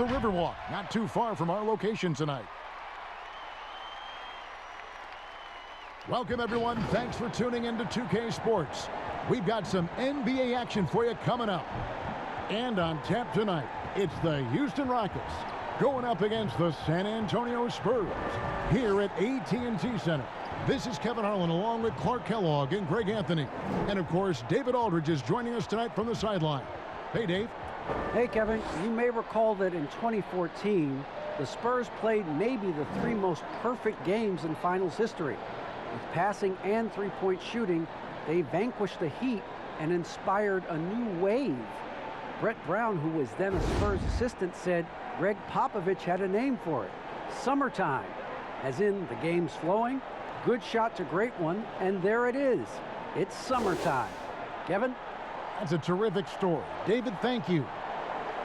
the Riverwalk, not too far from our location tonight. Welcome, everyone. Thanks for tuning into 2K Sports. We've got some NBA action for you coming up. And on tap tonight, it's the Houston Rockets going up against the San Antonio Spurs here at AT&TCenter. This is Kevin Harlan along with Clark Kellogg and Greg Anthony. And, of course, David Aldridge is joining us tonight from the sideline. Hey, Dave. Hey, Kevin. You may recall that in 2014, the Spurs played maybe the three most perfect games in finals history. With passing and three-point shooting, they vanquished the Heat and inspired a new wave. Brett Brown, who was then a Spurs assistant, said Greg Popovich had a name for it. Summertime. As in, the game's flowing, good shot to great one, and there it is. It's summertime. Kevin? That's a terrific story. David, thank you.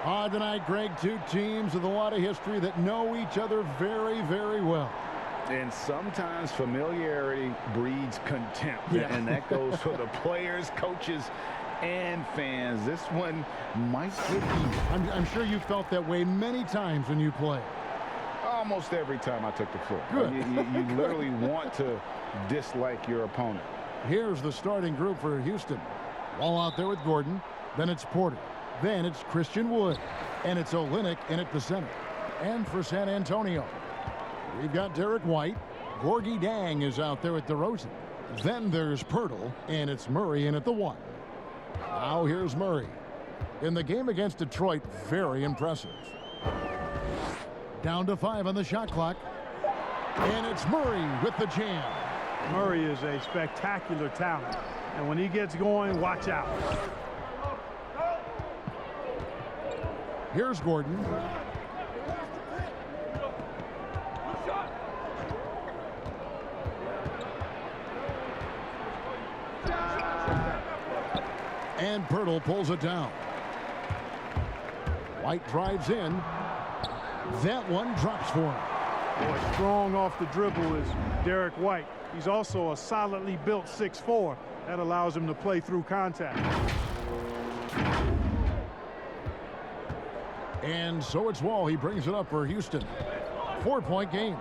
Tonight, Greg, two teams with a lot of history that know each other very, very well. And sometimes familiarity breeds contempt. Yeah. And that goes for the players, coaches, and fans. This one might get heated. I'm sure you felt that way many times when you play. Almost every time I took the floor. Good. You literally want to dislike your opponent. Here's the starting group for Houston. Wall out there with Gordon. Then it's Porter. Then it's Christian Wood. And it's Olynyk in at the center. And for San Antonio, we've got Derek White. Gorgie Dang is out there at DeRozan. Then there's Pirtle, and it's Murray in at the 1. Now here's Murray. In the game against Detroit, very impressive. Down to 5 on the shot clock. And it's Murray with the jam. Murray is a spectacular talent. And when he gets going, watch out. Here's Gordon. And Pirtle pulls it down. White drives in. That one drops for him. Boy, strong off the dribble is Derek White. He's also a solidly built 6'4". That allows him to play through contact. And so it's Wall. He brings it up for Houston. 4-point game.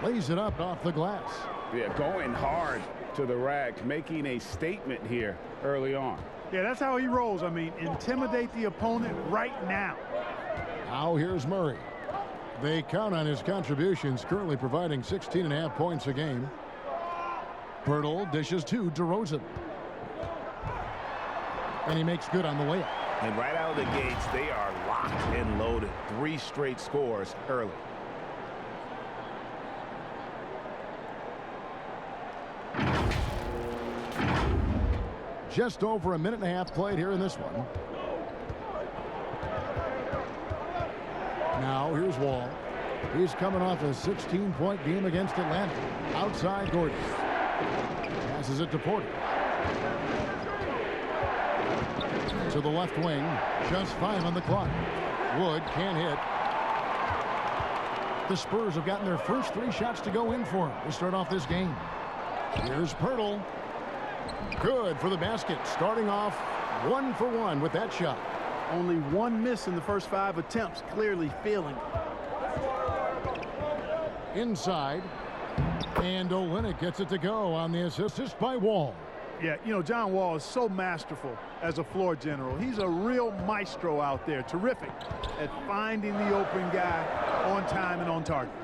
Lays it up off the glass. Yeah, going hard to the rack, making a statement here early on. Yeah, that's how he rolls. I mean, intimidate the opponent right now. Now here's Murray. They count on his contributions, currently providing 16.5 points a game. Pirtle dishes to DeRozan. And he makes good on the layup. And right out of the gates, they are locked and loaded. 3 straight scores early. Just over a minute and a half played here in this one. Now here's Wall. He's coming off a 16-point game against Atlanta. Outside Gordon. Passes it to Porter. To the left wing. Just 5 on the clock. Wood can't hit. The Spurs have gotten their first 3 shots to go in for him to start off this game. Here's Pirtle. Good for the basket. Starting off 1 for 1 with that shot. Only 1 miss in the first 5 attempts. Clearly feeling. Inside. And Olynyk gets it to go on the assist by Wall. Yeah, you know, John Wall is so masterful as a floor general. He's a real maestro out there. Terrific at finding the open guy on time and on target.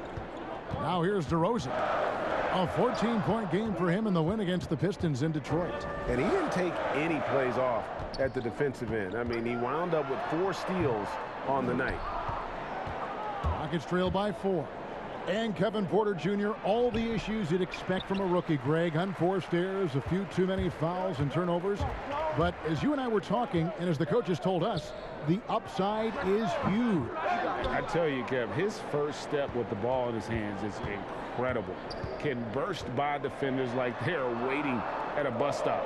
Now here's DeRozan. A 14-point game for him in the win against the Pistons in Detroit. And he didn't take any plays off at the defensive end. I mean, he wound up with 4 steals on the night. Rockets trail by 4. And Kevin Porter Jr., all the issues you'd expect from a rookie, Greg. Unforced errors, a few too many fouls and turnovers. But as you and I were talking, and as the coaches told us, the upside is huge. I tell you, Kev, his first step with the ball in his hands is incredible. Can burst by defenders like they're waiting at a bus stop.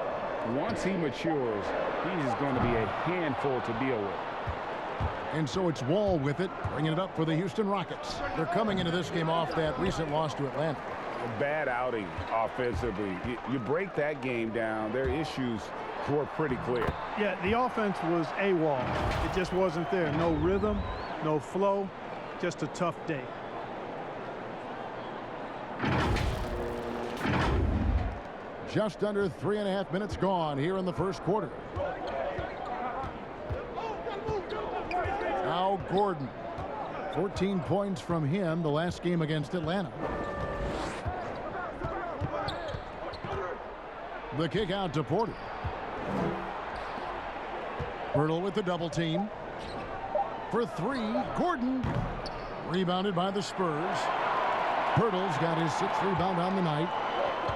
Once he matures, he's going to be a handful to deal with. And so it's Wall with it, bringing it up for the Houston Rockets. They're coming into this game off that recent loss to Atlanta. A bad outing offensively. You break that game down, their issues were pretty clear. Yeah, the offense was AWOL. It just wasn't there. No rhythm, no flow, just a tough day. Just under 3.5 minutes gone here in the first quarter. Now Gordon. 14 points from him the last game against Atlanta. The kick out to Porter. Pirtle with the double team. For three, Gordon. Rebounded by the Spurs. Pirtle's got his 6th rebound on the night.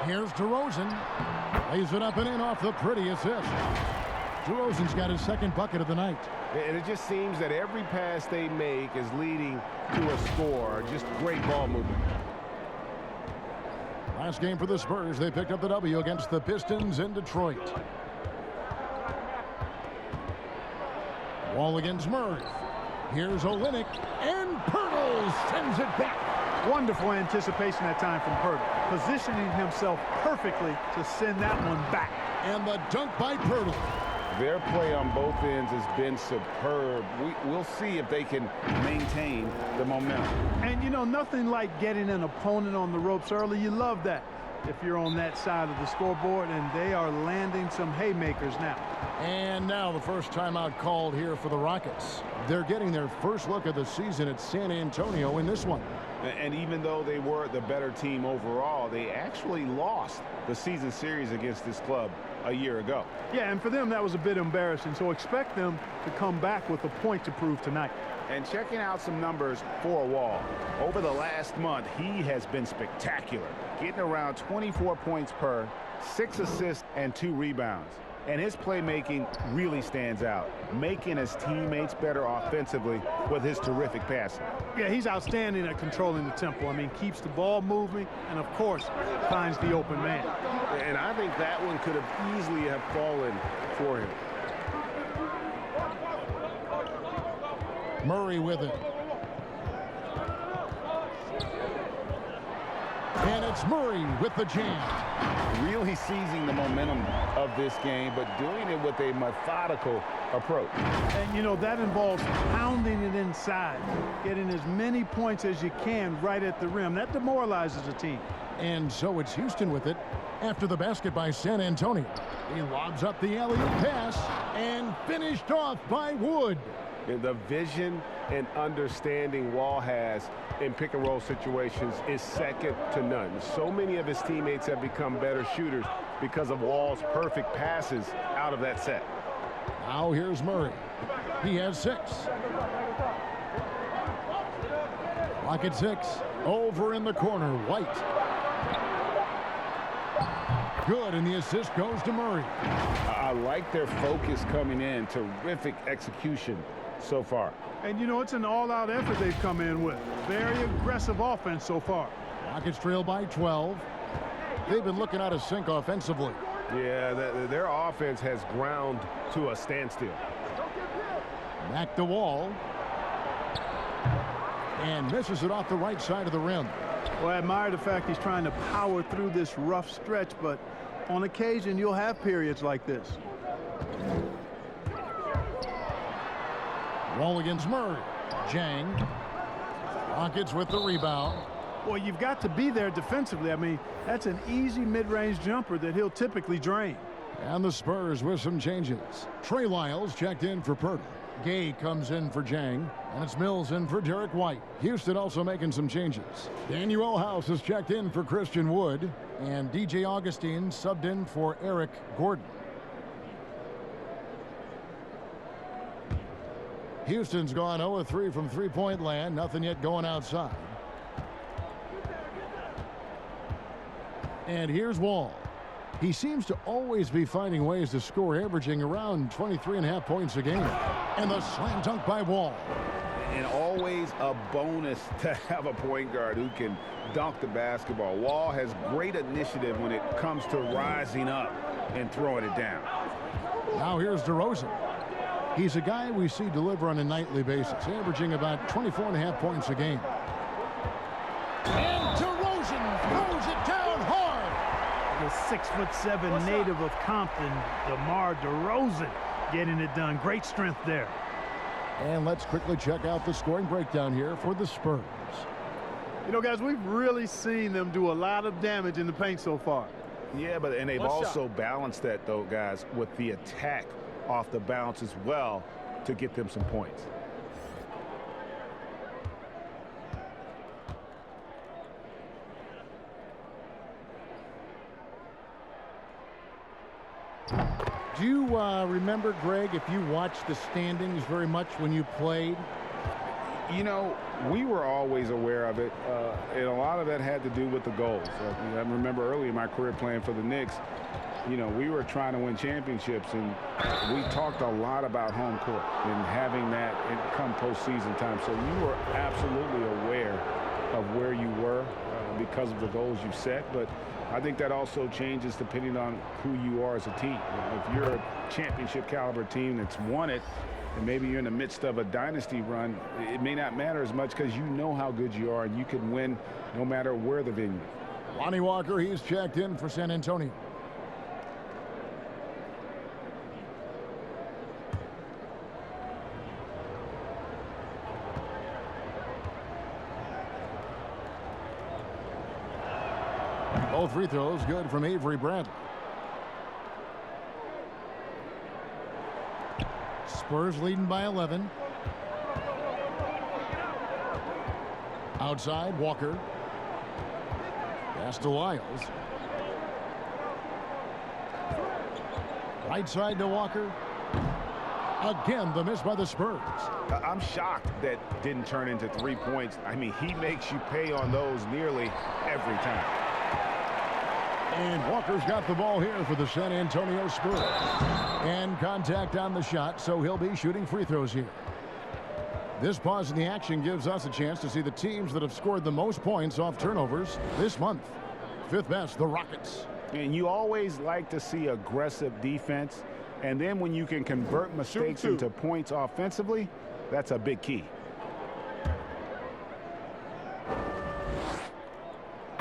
Here's DeRozan. Lays it up and in off the pretty assist. DeRozan's got his 2nd bucket of the night. And it just seems that every pass they make is leading to a score. Just great ball movement. Last game for the Spurs, they picked up the W against the Pistons in Detroit. Wall against Murray. Here's Olynyk, and Pirtle sends it back. Wonderful anticipation that time from Pirtle, positioning himself perfectly to send that one back. And the dunk by Pirtle. Their play on both ends has been superb. We'll see if they can maintain the momentum. And, you know, nothing like getting an opponent on the ropes early. You love that if you're on that side of the scoreboard, and they are landing some haymakers now. And now the first timeout called here for the Rockets. They're getting their first look of the season at San Antonio in this one. And even though they were the better team overall, they actually lost the season series against this club a year ago. Yeah, and for them, that was a bit embarrassing. So expect them to come back with a point to prove tonight. And checking out some numbers for Wall. Over the last month, he has been spectacular, getting around 24 points per, 6 assists, and 2 rebounds. And his playmaking really stands out, making his teammates better offensively with his terrific passing. Yeah, he's outstanding at controlling the tempo. I mean, keeps the ball moving and, of course, finds the open man. And I think that one could have easily have fallen for him. Murray with it. And it's Murray with the jam. Really seizing the momentum of this game, but doing it with a methodical approach. And, you know, that involves pounding it inside, getting as many points as you can right at the rim. That demoralizes a team. And so it's Houston with it after the basket by San Antonio. He lobs up the alley-oop pass and finished off by Wood. And the vision and understanding Wall has in pick-and-roll situations is second to none. So many of his teammates have become better shooters because of Wall's perfect passes out of that set. Now here's Murray. He has 6. Rocket 6. Over in the corner, White. Good, and the assist goes to Murray. I like their focus coming in. Terrific execution so far. And, you know, it's an all-out effort they've come in with. Very aggressive offense so far. Rockets trail by 12. They've been looking out of sync offensively. Yeah, their offense has ground to a standstill. Back to Wall. And misses it off the right side of the rim. Well, I admire the fact he's trying to power through this rough stretch, but on occasion you'll have periods like this. Wall against Murray. Jang. Rockets with the rebound. Well, you've got to be there defensively. I mean, that's an easy mid-range jumper that he'll typically drain. And the Spurs with some changes. Trey Lyles checked in for Pirtle. Gay comes in for Jang. And it's Mills in for Derek White. Houston also making some changes. Daniel House has checked in for Christian Wood. And DJ Augustine subbed in for Eric Gordon. Houston's gone 0-3 from three-point land. Nothing yet going outside. And here's Wall. He seems to always be finding ways to score, averaging around 23.5 points a game. And the slam dunk by Wall. And always a bonus to have a point guard who can dunk the basketball. Wall has great initiative when it comes to rising up and throwing it down. Now here's DeRozan. He's a guy we see deliver on a nightly basis, averaging about 24.5 points a game. And DeRozan throws it down hard. The 6'7" native of Compton, DeMar DeRozan, getting it done. Great strength there. And let's quickly check out the scoring breakdown here for the Spurs. You know, guys, we've really seen them do a lot of damage in the paint so far. Yeah, and they've also balanced that, though, guys, with the attack off the bounce as well to get them some points. Do you remember, Greg, if you watched the standings very much when you played? You know, we were always aware of it, and a lot of that had to do with the goals. I remember early in my career playing for the Knicks, you know, we were trying to win championships, and we talked a lot about home court and having that come postseason time. So you were absolutely aware of where you were because of the goals you set, but I think that also changes depending on who you are as a team. If you're a championship caliber team that's won it, and maybe you're in the midst of a dynasty run, it may not matter as much because you know how good you are and you can win no matter where the venue. Lonnie Walker, he's checked in for San Antonio. Both free throws good from Avery Bradley. Spurs leading by 11. Outside, Walker. Pass to Lyles. Right side to Walker. Again, the miss by the Spurs. I'm shocked that didn't turn into 3 points. I mean, he makes you pay on those nearly every time. And Walker's got the ball here for the San Antonio Spurs. And contact on the shot, so he'll be shooting free throws here. This pause in the action gives us a chance to see the teams that have scored the most points off turnovers this month. Fifth best, the Rockets. And you always like to see aggressive defense, and then when you can convert mistakes into points offensively, that's a big key.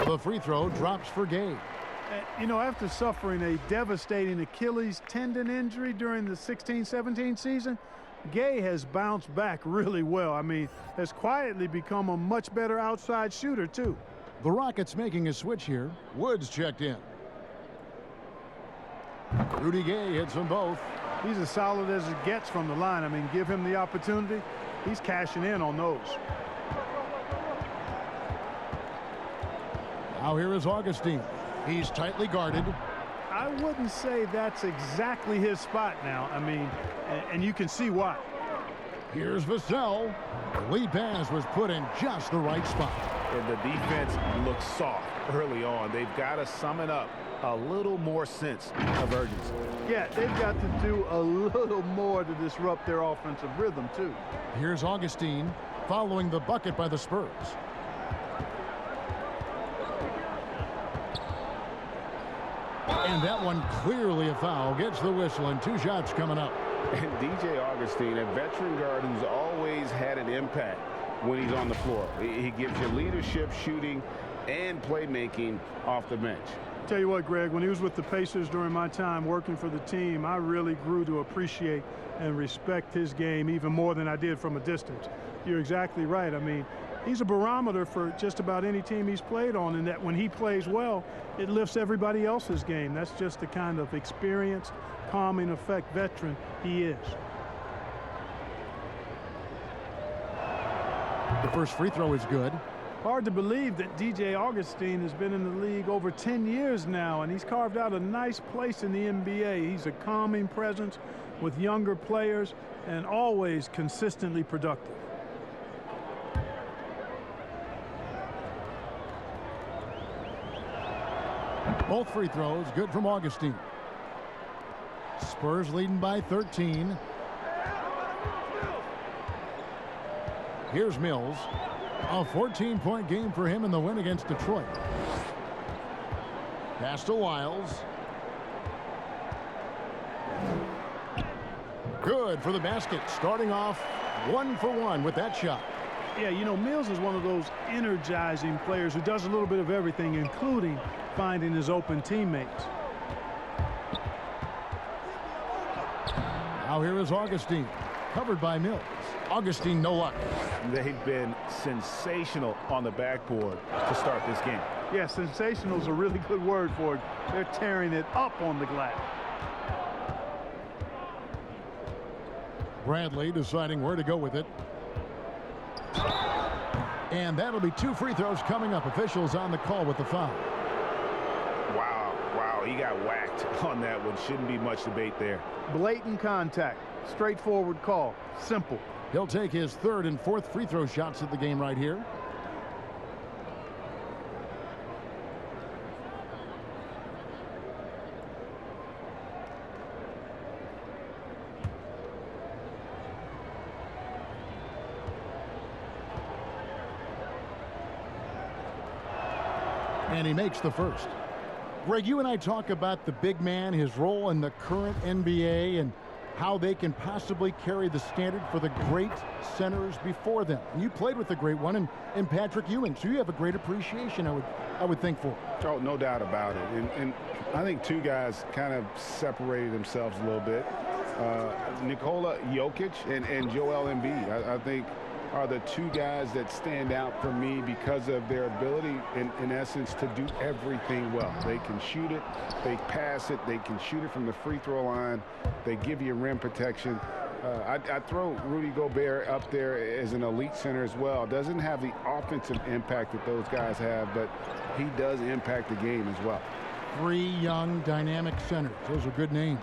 The free throw drops for Gay. You know, after suffering a devastating Achilles tendon injury during the 16-17 season, Gay has bounced back really well. I mean, has quietly become a much better outside shooter, too. The Rockets making a switch here. Woods checked in. Rudy Gay hits them both. He's as solid as it gets from the line. I mean, give him the opportunity. He's cashing in on those. Now here is Augustine. He's tightly guarded. I wouldn't say that's exactly his spot now. I mean, and you can see why. Here's Vassell. The lead pass was put in just the right spot. And the defense looks soft early on. They've got to sum it up. A little more sense of urgency. Yeah, they've got to do a little more to disrupt their offensive rhythm, too. Here's Augustine following the bucket by the Spurs. And that one clearly a foul. Gets the whistle, and 2 shots coming up. And DJ Augustine, a veteran guard who's always had an impact when he's on the floor. He gives you leadership, shooting, and playmaking off the bench. Tell you what, Greg, when he was with the Pacers during my time working for the team, I really grew to appreciate and respect his game even more than I did from a distance. You're exactly right. I mean, he's a barometer for just about any team he's played on, and that when he plays well, it lifts everybody else's game. That's just the kind of experienced, calming effect veteran he is. The first free throw is good. Hard to believe that DJ Augustine has been in the league over 10 years now, and he's carved out a nice place in the NBA. He's a calming presence with younger players and always consistently productive. Both free throws good from Augustine. Spurs leading by 13. Here's Mills. A 14-point game for him in the win against Detroit. Pass to Lyles. Good for the basket. Starting off 1 for 1 with that shot. Yeah, you know, Mills is one of those energizing players who does a little bit of everything, including finding his open teammates. Now here is Augustine, covered by Mills. Augustine, no luck. They've been sensational on the backboard to start this game. Yeah, sensational is a really good word for it. They're tearing it up on the glass. Bradley deciding where to go with it. And that'll be 2 free throws coming up. Officials on the call with the foul. Wow, he got whacked on that one. Shouldn't be much debate there. Blatant contact. Straightforward call. Simple. He'll take his 3rd and 4th free throw shots of the game right here. And he makes the first. Greg, you and I talk about the big man, his role in the current NBA, and how they can possibly carry the standard for the great centers before them. And you played with the great one in Patrick Ewing, so you have a great appreciation, I would think, for. Oh, no doubt about it. And I think 2 guys kind of separated themselves a little bit. Nikola Jokic and Joel Embiid, I think, are the 2 guys that stand out for me because of their ability, in essence, to do everything well. They can shoot it, they pass it, they can shoot it from the free throw line, they give you rim protection. I throw Rudy Gobert up there as an elite center as well. Doesn't have the offensive impact that those guys have, but he does impact the game as well. 3 young, dynamic centers. Those are good names.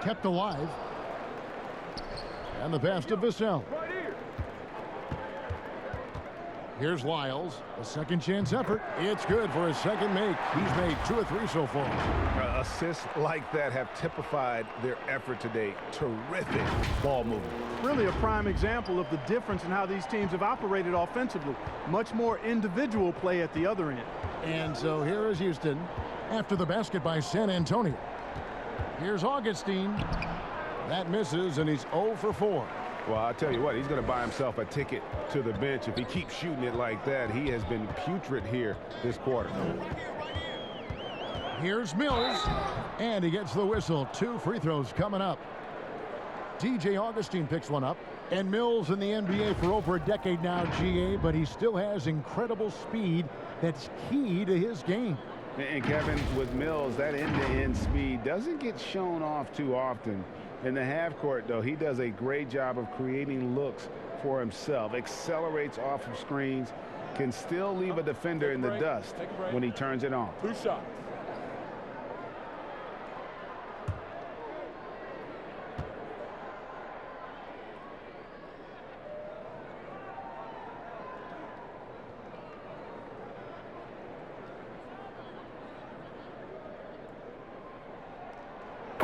Kept alive. And the pass to Vassell. Here's Lyles, a second chance effort. It's good for his second make. He's made 2 of 3 so far. Assists like that have typified their effort today. Terrific ball movement. Really a prime example of the difference in how these teams have operated offensively. Much more individual play at the other end. And so here is Houston after the basket by San Antonio. Here's Augustine. That misses, and he's 0 for 4. Well, I'll tell you what, he's going to buy himself a ticket to the bench. If he keeps shooting it like that, he has been putrid here this quarter. Here's Mills, and he gets the whistle. 2 free throws coming up. DJ Augustine picks one up, and Mills in the NBA for over a decade now, GA, but he still has incredible speed that's key to his game. And Kevin, with Mills, that end-to-end speed doesn't get shown off too often. In the half court, though, he does a great job of creating looks for himself, accelerates off of screens, can still leave a defender in the dust when he turns it on. 2 shots.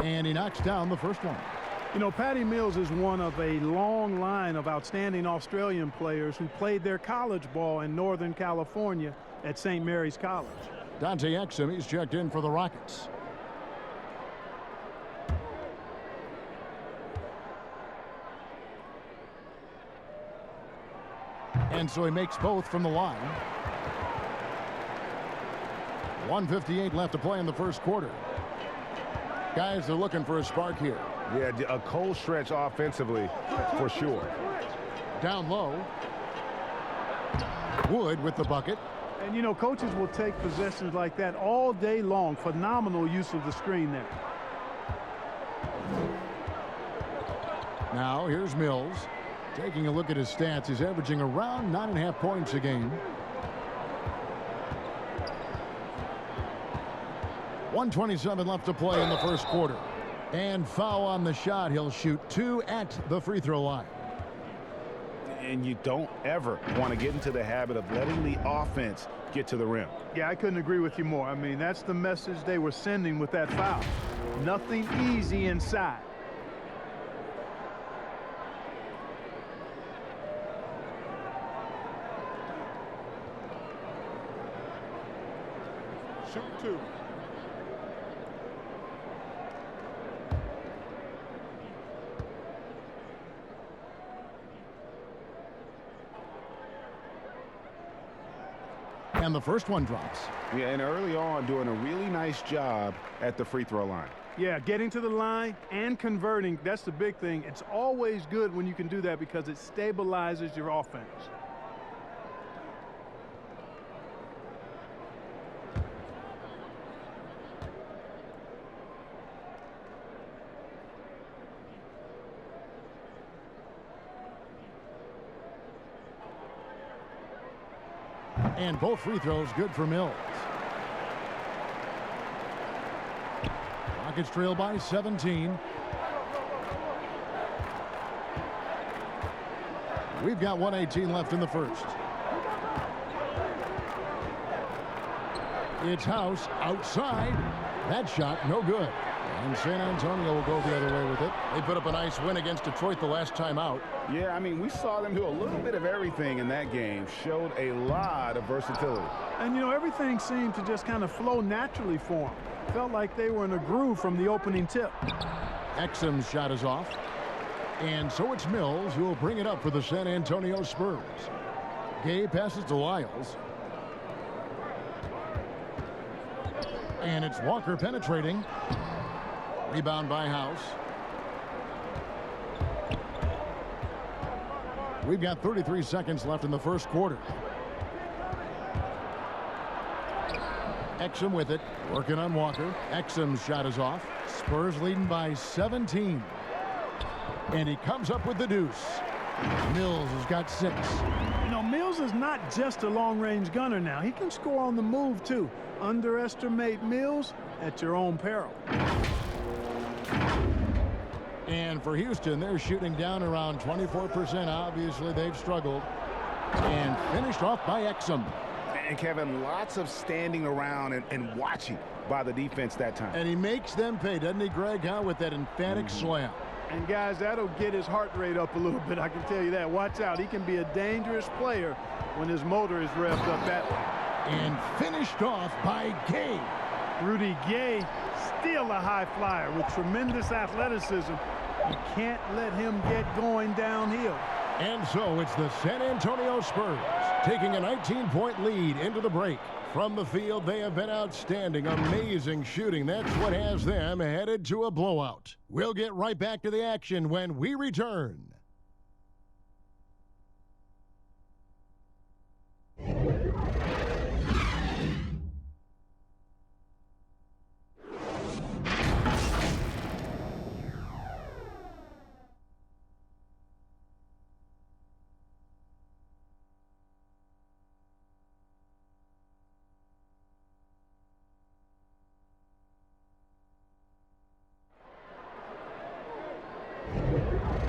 And he knocks down the first one. You know, Patty Mills is one of a long line of outstanding Australian players who played their college ball in Northern California at St. Mary's College. Dante Exum, he's checked in for the Rockets. And so he makes both from the line. 1:58 left to play in the first quarter. Guys are looking for a spark here. Yeah, a cold stretch offensively for sure. Down low. Wood with the bucket. And, you know, coaches will take possessions like that all day long. Phenomenal use of the screen there. Now here's Mills. Taking a look at his stats, he's averaging around 9.5 points a game. 1:27 left to play in the first quarter. And foul on the shot. He'll shoot 2 at the free throw line. And you don't ever want to get into the habit of letting the offense get to the rim. Yeah, I couldn't agree with you more. I mean, that's the message they were sending with that foul. Nothing easy inside. Shoot 2. And the first one drops. Yeah, and early on doing a really nice job at the free throw line. Yeah, getting to the line and converting, that's the big thing. It's always good when you can do that because it stabilizes your offense. And both free throws good for Mills. Rockets trail by 17. We've got 1:18 left in the first. It's House outside. That shot no good. And San Antonio will go the other way with it. They put up a nice win against Detroit the last time out. Yeah, I mean, we saw them do a little bit of everything in that game. Showed a lot of versatility. And, you know, everything seemed to just kind of flow naturally for them. Felt like they were in a groove from the opening tip. Exum's shot is off. And so it's Mills who will bring it up for the San Antonio Spurs. Gay passes to Lyles. And it's Walker penetrating. Rebound by House. We've got 33 seconds left in the first quarter. Exum with it, working on Walker. Exum's shot is off. Spurs leading by 17. And he comes up with the deuce. Mills has got 6. You know, Mills is not just a long-range gunner now. He can score on the move, too. Underestimate Mills at your own peril. And for Houston, they're shooting down around 24%. Obviously, they've struggled. And finished off by Exum. And Kevin, lots of standing around and watching by the defense that time. And he makes them pay, doesn't he, Greg, with that emphatic slam. And, guys, that'll get his heart rate up a little bit, I can tell you that. Watch out. He can be a dangerous player when his motor is revved up that way. And finished off by Gay. Rudy Gay, still a high flyer with tremendous athleticism. You can't let him get going downhill. And so it's the San Antonio Spurs taking a 19-point lead into the break. From the field, they have been outstanding. Amazing shooting. That's what has them headed to a blowout. We'll get right back to the action when we return.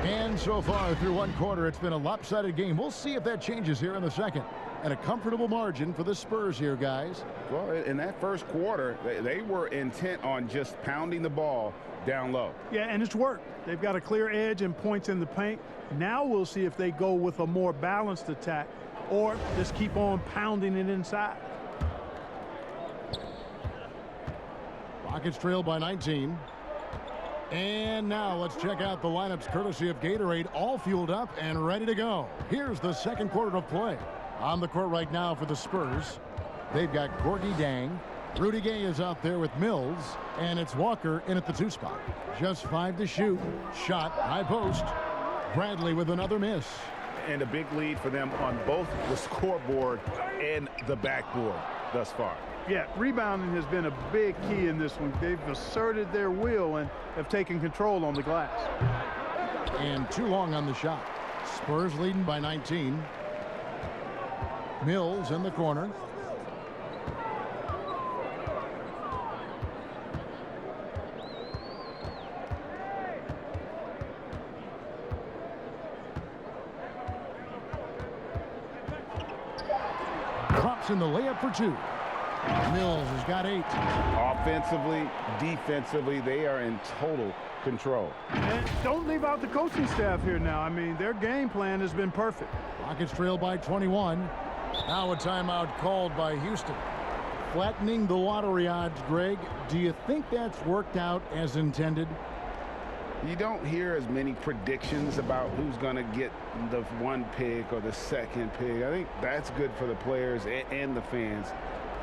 And so far through one quarter, it's been a lopsided game. We'll see if that changes here in the second. And a comfortable margin for the Spurs here, guys. Well, in that first quarter, they were intent on just pounding the ball down low. Yeah, and it's worked. They've got a clear edge and points in the paint. Now we'll see if they go with a more balanced attack or just keep on pounding it inside. Rockets trail by 19. And now let's check out the lineups courtesy of Gatorade, all fueled up and ready to go. Here's the second quarter of play. On the court right now for the Spurs, they've got Gorgie Dang. Rudy Gay is out there with Mills, and it's Walker in at the 2 spot. Just 5 to shoot. Shot, high post. Bradley with another miss. And a big lead for them on both the scoreboard and the backboard thus far. Yeah, rebounding has been a big key in this one. They've asserted their will and have taken control on the glass. And too long on the shot. Spurs leading by 19. Mills in the corner. Drops in the layup for 2. Mills has got 8. Offensively, defensively, they are in total control. And don't leave out the coaching staff here now. I mean, their game plan has been perfect. Rockets trail by 21. Now a timeout called by Houston. Flattening the lottery odds, Greg. Do you think that's worked out as intended? You don't hear as many predictions about who's going to get the 1 pick or the 2nd pick. I think that's good for the players and the fans.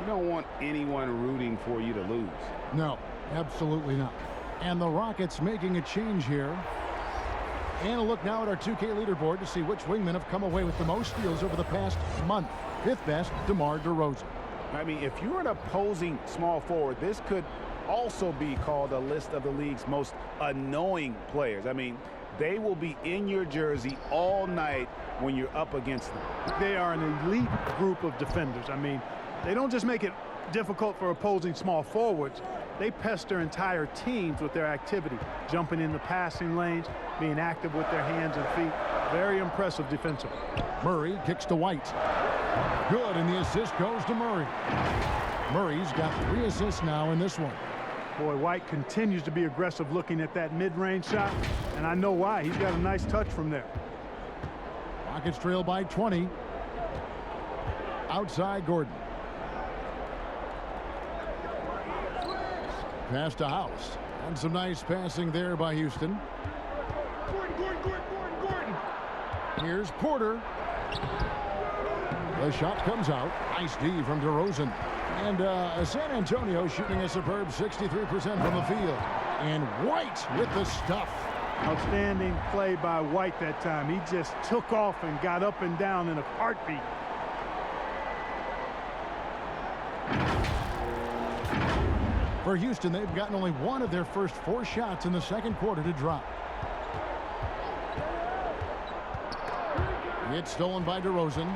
You don't want anyone rooting for you to lose. No, absolutely not. And the Rockets making a change here. And a look now at our 2K leaderboard to see which wingmen have come away with the most steals over the past month. Fifth best, DeMar DeRozan. I mean, if you're an opposing small forward, this could also be called a list of the league's most annoying players. I mean, they will be in your jersey all night when you're up against them. They are an elite group of defenders. I mean, they don't just make it difficult for opposing small forwards. They pester entire teams with their activity, jumping in the passing lanes, being active with their hands and feet. Very impressive defensively. Murray kicks to White. Good, and the assist goes to Murray. Murray's got 3 assists now in this one. Boy, White continues to be aggressive looking at that mid-range shot, and I know why. He's got a nice touch from there. Rockets trail by 20. Outside Gordon. Pass to House. And some nice passing there by Houston. Gordon. Here's Porter. The shot comes out. Nice D from DeRozan. And San Antonio shooting a superb 63% from the field. And White with the stuff. Outstanding play by White that time. He just took off and got up and down in a heartbeat. For Houston, they've gotten only one of their first 4 shots in the second quarter to drop. It's stolen by DeRozan.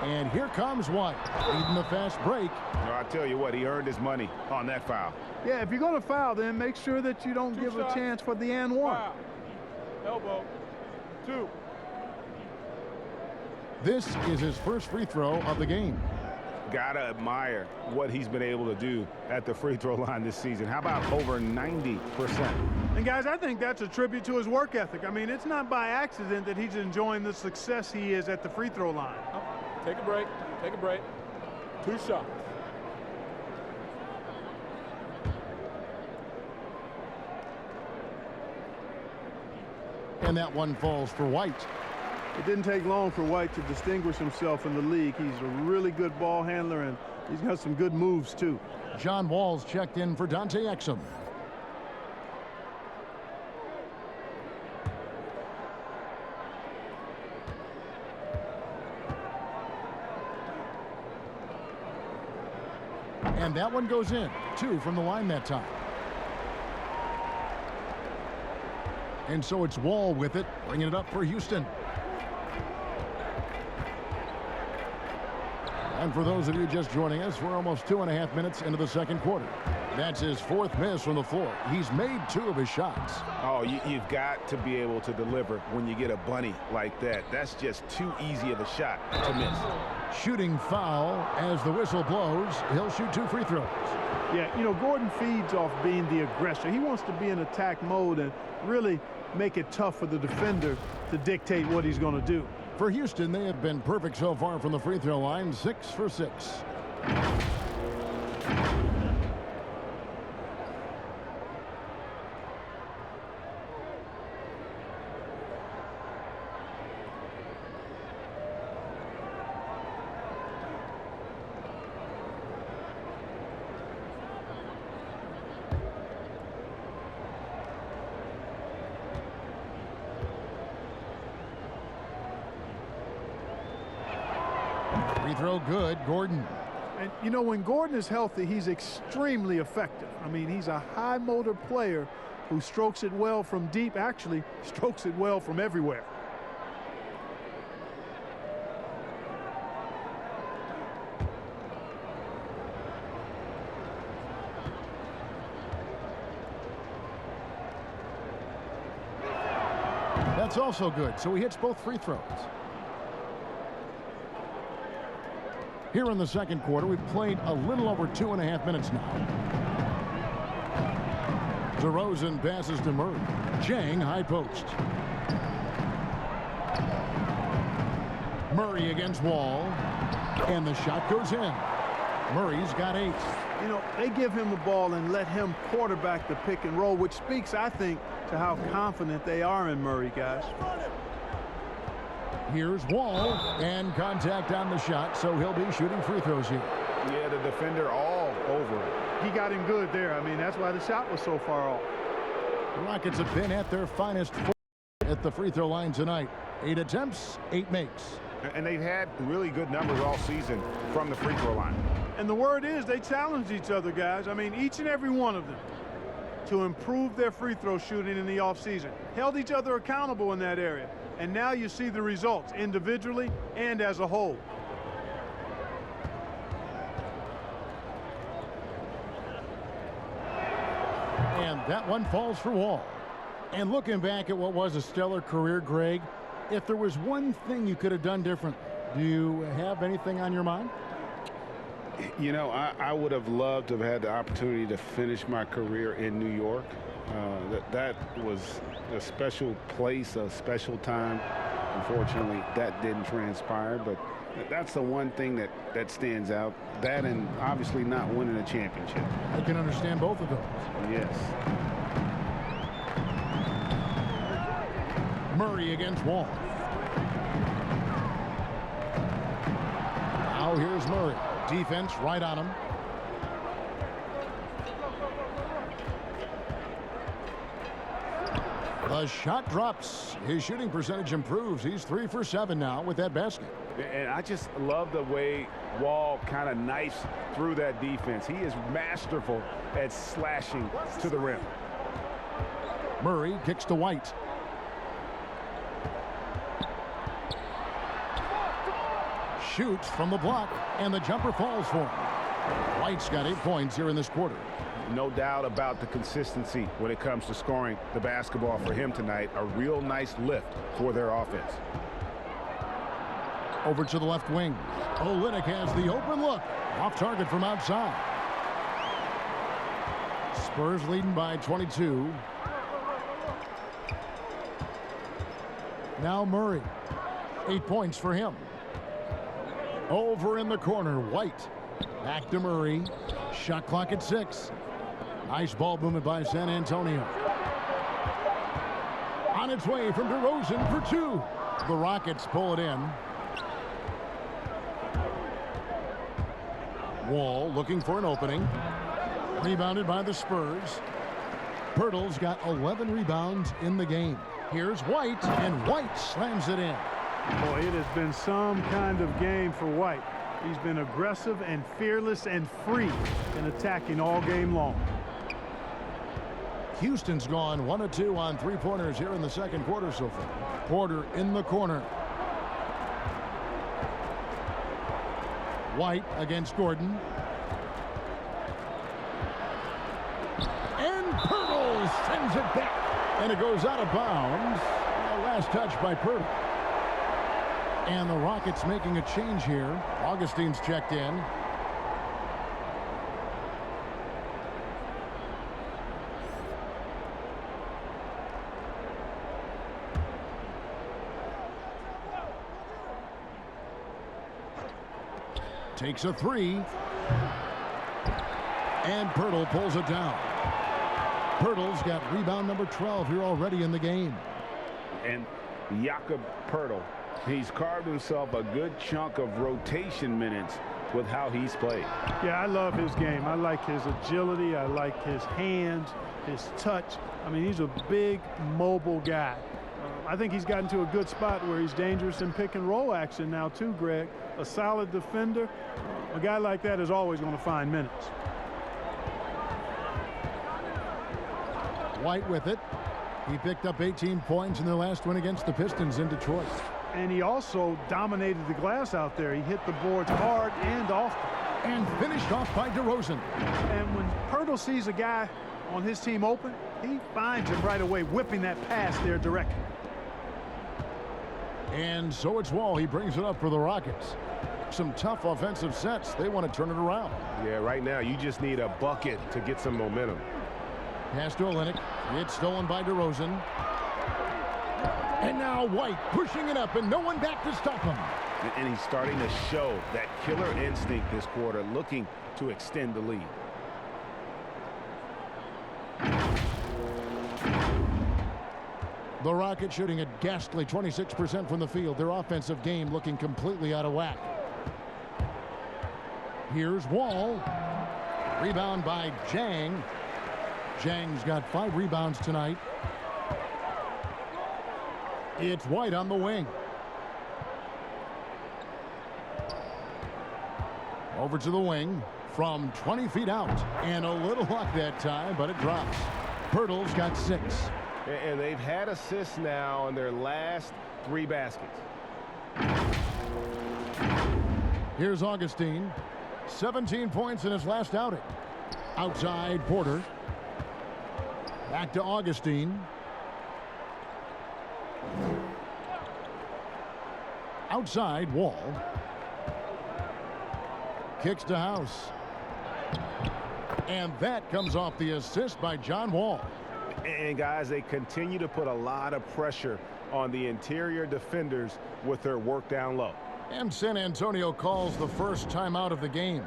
And here comes White, leading the fast break. No, I tell you what, he earned his money on that foul. Yeah, if you're going to foul, then make sure that you don't give a chance for the and one. Foul. Elbow. 2. This is his first free throw of the game. Gotta admire what he's been able to do at the free throw line this season. How about over 90%? And guys, I think that's a tribute to his work ethic. I mean, it's not by accident that he's enjoying the success he is at the free throw line. Take a break. 2 shots. And that one falls for White. It didn't take long for White to distinguish himself in the league. He's a really good ball handler, and he's got some good moves, too. John Wall's checked in for Dante Exum. And that one goes in. 2 from the line that time. And so it's Wall with it, bringing it up for Houston. And for those of you just joining us, we're almost 2.5 minutes into the second quarter. That's his 4th miss from the floor. He's made 2 of his shots. Oh, you've got to be able to deliver when you get a bunny like that. That's just too easy of a shot to miss. Shooting foul as the whistle blows. He'll shoot 2 free throws. Yeah, you know, Gordon feeds off being the aggressor. He wants to be in attack mode and really make it tough for the defender to dictate what he's going to do. For Houston, they have been perfect so far from the free throw line, 6 for 6. Free throw good, Gordon. And, you know, when Gordon is healthy, he's extremely effective. I mean, he's a high motor player who strokes it well from deep, actually strokes it well from everywhere. That's also good, so he hits both free throws. Here in the second quarter, we've played a little over 2.5 minutes now. DeRozan passes to Murray. Chang, high post. Murray against Wall. And the shot goes in. Murray's got 8. You know, they give him the ball and let him quarterback the pick and roll, which speaks, I think, to how confident they are in Murray, guys. Here's Wall, and contact on the shot, so he'll be shooting free throws here. Yeah, the defender all over it. he got in good there. I mean, that's why the shot was so far off. The Rockets have been at their finest at the free throw line tonight. 8 attempts, 8 makes. And they've had really good numbers all season from the free throw line. And the word is they challenged each other, guys. I mean, each and every one of them to improve their free throw shooting in the offseason. Held each other accountable in that area. And now you see the results individually and as a whole. And that one falls for Wall. And looking back at what was a stellar career, Greg, if there was one thing you could have done different, do you have anything on your mind? You know, I would have loved to have had the opportunity to finish my career in New York. That was a special place, a special time. Unfortunately, that didn't transpire, but that's the one thing that stands out. That and obviously not winning a championship. I can understand both of those. Yes. Murray against Wall. Now here's Murray. Defense right on him. The shot drops. His shooting percentage improves. He's 3 for 7 now with that basket. And I just love the way Wall kind of knifes through that defense. He is masterful at slashing to the rim. Murray kicks to White. Shoots from the block, and the jumper falls for him. White's got 8 points here in this quarter. No doubt about the consistency when it comes to scoring the basketball for him tonight. A real nice lift for their offense. Over to the left wing. Olynyk has the open look. Off target from outside. Spurs leading by 22. Now Murray. 8 points for him. Over in the corner, White. Back to Murray. Shot clock at 6. Nice ball movement by San Antonio. On its way from DeRozan for 2. The Rockets pull it in. Wall looking for an opening. Rebounded by the Spurs. Pirtle's got 11 rebounds in the game. Here's White, and White slams it in. Boy, it has been some kind of game for White. He's been aggressive and fearless and free in attacking all game long. Houston's gone 1 of 2 on 3-pointers here in the second quarter so far. Porter in the corner. White against Gordon. And Pirtle sends it back. And it goes out of bounds. Last touch by Pirtle. And the Rockets making a change here. Augustine's checked in. Takes a 3. And Pirtle pulls it down. Pirtle's got rebound number 12 here already in the game. And Jakob Pirtle, he's carved himself a good chunk of rotation minutes with how he's played. Yeah, I love his game. I like his agility. I like his hands, his touch. I mean, he's a big, mobile guy. I think he's gotten to a good spot where he's dangerous in pick and roll action now too, Greg. A solid defender. A guy like that is always going to find minutes. White with it. He picked up 18 points in their last win against the Pistons in Detroit. And he also dominated the glass out there. He hit the boards hard and often. And finished off by DeRozan. And when Pirtle sees a guy on his team open, he finds him right away, whipping that pass there directly. And so it's Wall. He brings it up for the Rockets. Some tough offensive sets. They want to turn it around. Yeah, right now you just need a bucket to get some momentum. Pass to Olynyk. It's stolen by DeRozan. And now White pushing it up and no one back to stop him. And he's starting to show that killer instinct this quarter, looking to extend the lead. The Rockets shooting a ghastly 26% from the field. Their offensive game looking completely out of whack. Here's Wall. Rebound by Jang. Jang's got 5 rebounds tonight. It's White on the wing. Over to the wing from 20 feet out. And a little luck that time, but it drops. Pirtle's got 6. And they've had assists now on their last 3 baskets. Here's Augustine. 17 points in his last outing. Outside Porter. Back to Augustine. Outside Wall. Kicks to House. And that comes off the assist by John Wall. And guys, they continue to put a lot of pressure on the interior defenders with their work down low. And San Antonio calls the first timeout of the game.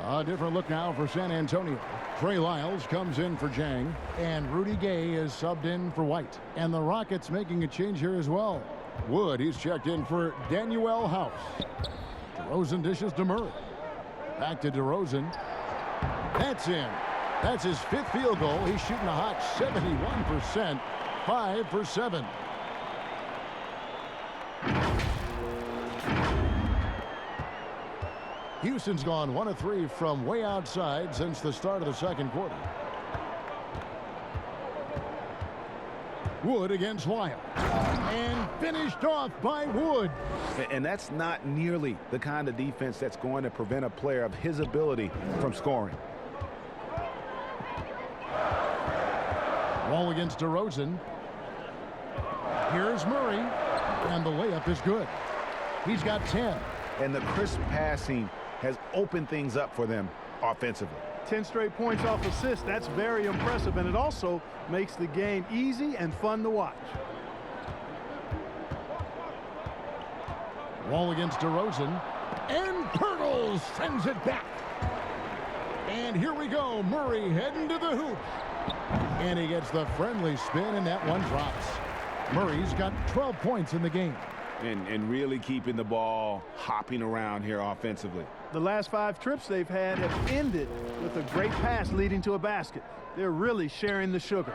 A different look now for San Antonio. Trey Lyles comes in for Jang, and Rudy Gay is subbed in for White. And the Rockets making a change here as well. Wood, he's checked in for Danuel House. DeRozan dishes to Murray. Back to DeRozan. That's in. That's his 5th field goal. He's shooting a hot 71%. 5 for 7. Houston's gone 1 of 3 from way outside since the start of the second quarter. Wood against Wild. And finished off by Wood. And that's not nearly the kind of defense that's going to prevent a player of his ability from scoring. Wall against DeRozan. Here's Murray. And the layup is good. He's got 10. And the crisp passing has opened things up for them offensively. 10 straight points off assists. That's very impressive, and it also makes the game easy and fun to watch. Wall against DeRozan. And Pirtle sends it back. And here we go. Murray heading to the hoop. And he gets the friendly spin, and that one drops. Murray's got 12 points in the game. And really keeping the ball hopping around here offensively. The last 5 trips they've had have ended with a great pass leading to a basket. They're really sharing the sugar.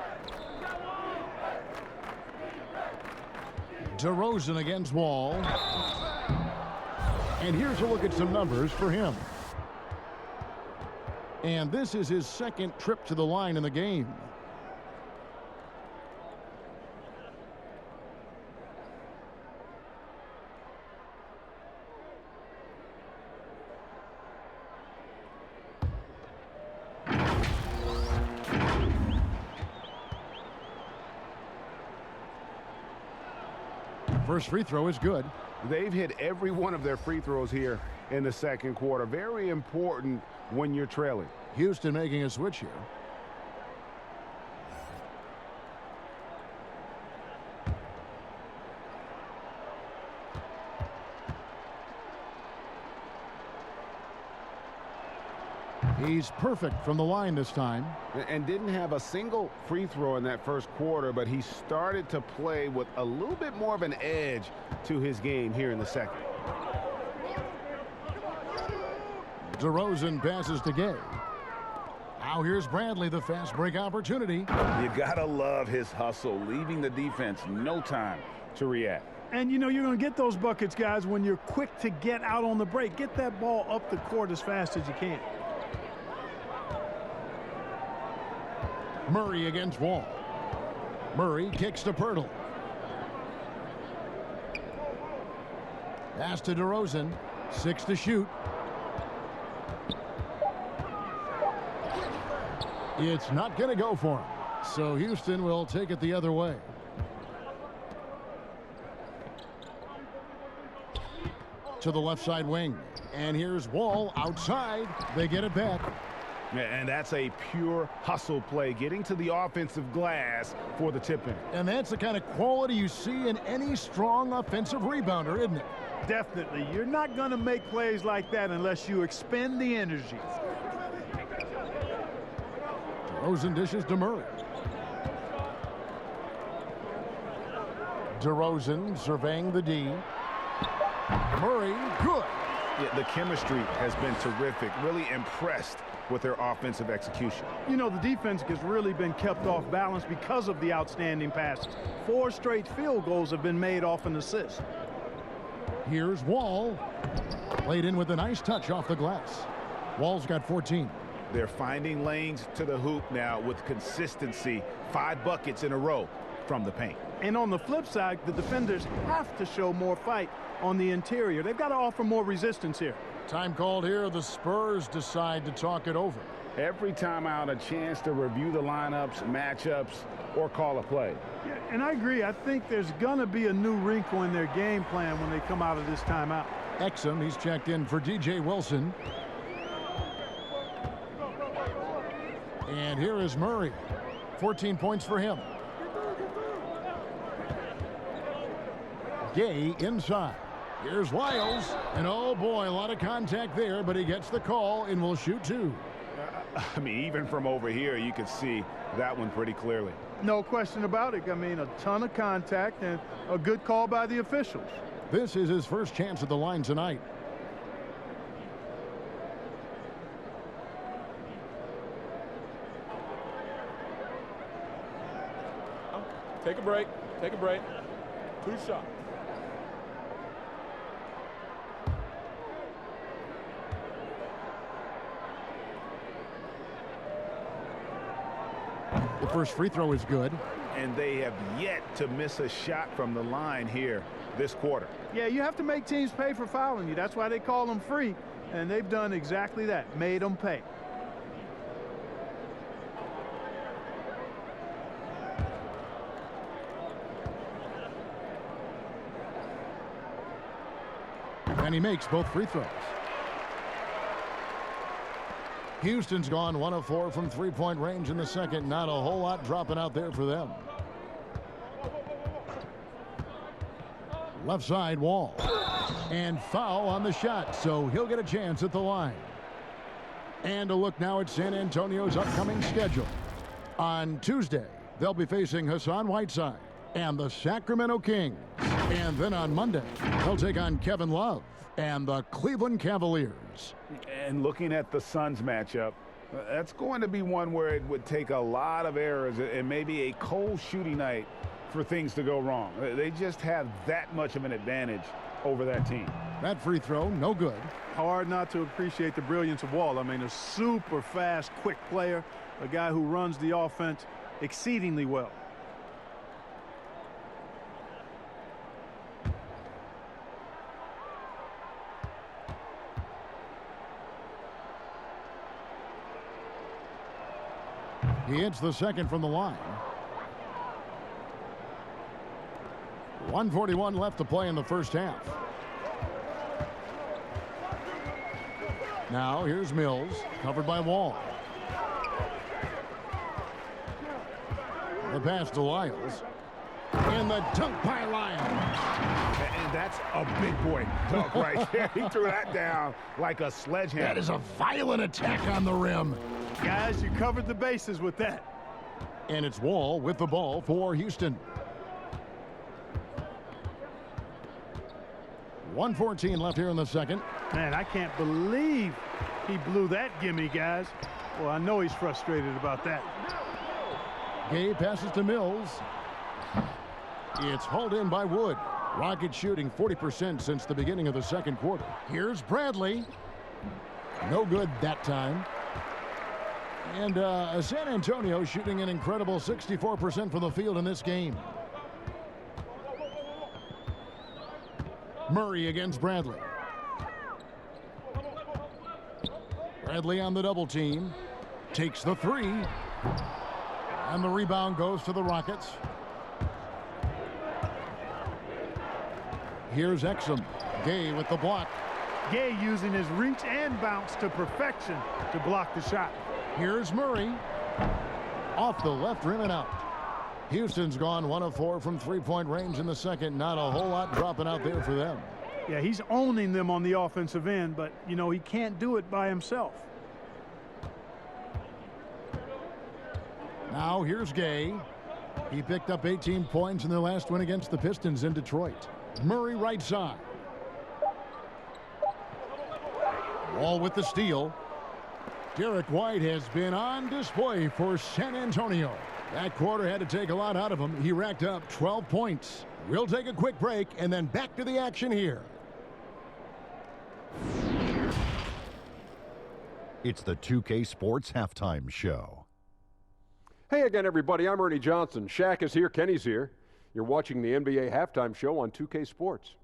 DeRozan against Wall. And here's a look at some numbers for him. And this is his 2nd trip to the line in the game. First free throw is good. They've hit every one of their free throws here in the second quarter. Very important when you're trailing. Houston making a switch here. He's perfect from the line this time. And didn't have a single free throw in that first quarter, but he started to play with a little bit more of an edge to his game here in the second. DeRozan passes to Gay. Now here's Bradley, the fast break opportunity. You gotta love his hustle, leaving the defense no time to react. And you know you're going to get those buckets, guys, when you're quick to get out on the break. Get that ball up the court as fast as you can. Murray against Wall. Murray kicks to Pirtle. Pass to DeRozan. 6 to shoot. It's not going to go for him. So Houston will take it the other way. To the left side wing. And here's Wall outside. They get it back. And that's a pure hustle play, getting to the offensive glass for the tip-in. And that's the kind of quality you see in any strong offensive rebounder, isn't it? Definitely. You're not going to make plays like that unless you expend the energy. DeRozan dishes to Murray. DeRozan surveying the D. Murray, good. Yeah, the chemistry has been terrific. Really impressed with their offensive execution. You know, the defense has really been kept off balance because of the outstanding passes. 4 straight field goals have been made off an assist. Here's Wall. Played in with a nice touch off the glass. Wall's got 14. They're finding lanes to the hoop now with consistency. 5 buckets in a row from the paint. And on the flip side, the defenders have to show more fight on the interior. They've got to offer more resistance here. Time called here. The Spurs decide to talk it over. Every time out, a chance to review the lineups, matchups, or call a play. Yeah, and I agree. I think there's going to be a new wrinkle in their game plan when they come out of this timeout. Exum, he's checked in for DJ Wilson. And here is Murray. 14 points for him. Gay inside. Here's Wiles. And oh boy, a lot of contact there, but he gets the call and will shoot 2. I mean, even from over here, you could see that one pretty clearly. No question about it. I mean, a ton of contact and a good call by the officials. This is his first chance at the line tonight. Take a break. Take a break. 2 shots. The first free throw is good. And they have yet to miss a shot from the line here this quarter. Yeah, you have to make teams pay for fouling you. That's why they call them free. And they've done exactly that, made them pay. And he makes both free throws. Houston's gone 1 of 4 from three-point range in the second. Not a whole lot dropping out there for them. Left side, Wall. And foul on the shot, so he'll get a chance at the line. And a look now at San Antonio's upcoming schedule. On Tuesday, they'll be facing Hassan Whiteside and the Sacramento Kings. And then on Monday, they'll take on Kevin Love and the Cleveland Cavaliers. And looking at the Suns matchup, that's going to be one where it would take a lot of errors and maybe a cold shooting night for things to go wrong. They just have that much of an advantage over that team. That free throw, no good. Hard not to appreciate the brilliance of Wall. I mean, a super fast, quick player, a guy who runs the offense exceedingly well. He hits the second from the line. 1:41 left to play in the first half. Now here's Mills, covered by Wall. The pass to Lyles. And the dunk by Lyles. And that's a big boy dunk right there. He threw that down like a sledgehammer. That is a violent attack on the rim. Guys, you covered the bases with that. And it's Wall with the ball for Houston. 1:14 left here in the second. Man, I can't believe he blew that gimme, guys. Well, I know he's frustrated about that. Gay passes to Mills. It's hauled in by Wood. Rockets shooting 40% since the beginning of the second quarter. Here's Bradley. No good that time. And San Antonio shooting an incredible 64% from the field in this game. Murray against Bradley. Bradley on the double team. Takes the three. And the rebound goes to the Rockets. Here's Exum. Gay with the block. Gay using his reach and bounce to perfection to block the shot. Here's Murray. Off the left rim and out. Houston's gone 1 of 4 from three-point range in the second. Not a whole lot dropping out there for them. Yeah, he's owning them on the offensive end, but, you know, he can't do it by himself. Now here's Gay. He picked up 18 points in their last win against the Pistons in Detroit. Murray right side. Wall with the steal. Derek White has been on display for San Antonio. That quarter had to take a lot out of him. He racked up 12 points. We'll take a quick break and then back to the action here. It's the 2K Sports Halftime Show. Hey again, everybody. I'm Ernie Johnson. Shaq is here. Kenny's here. You're watching the NBA Halftime Show on 2K Sports.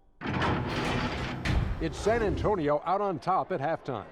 It's San Antonio out on top at halftime.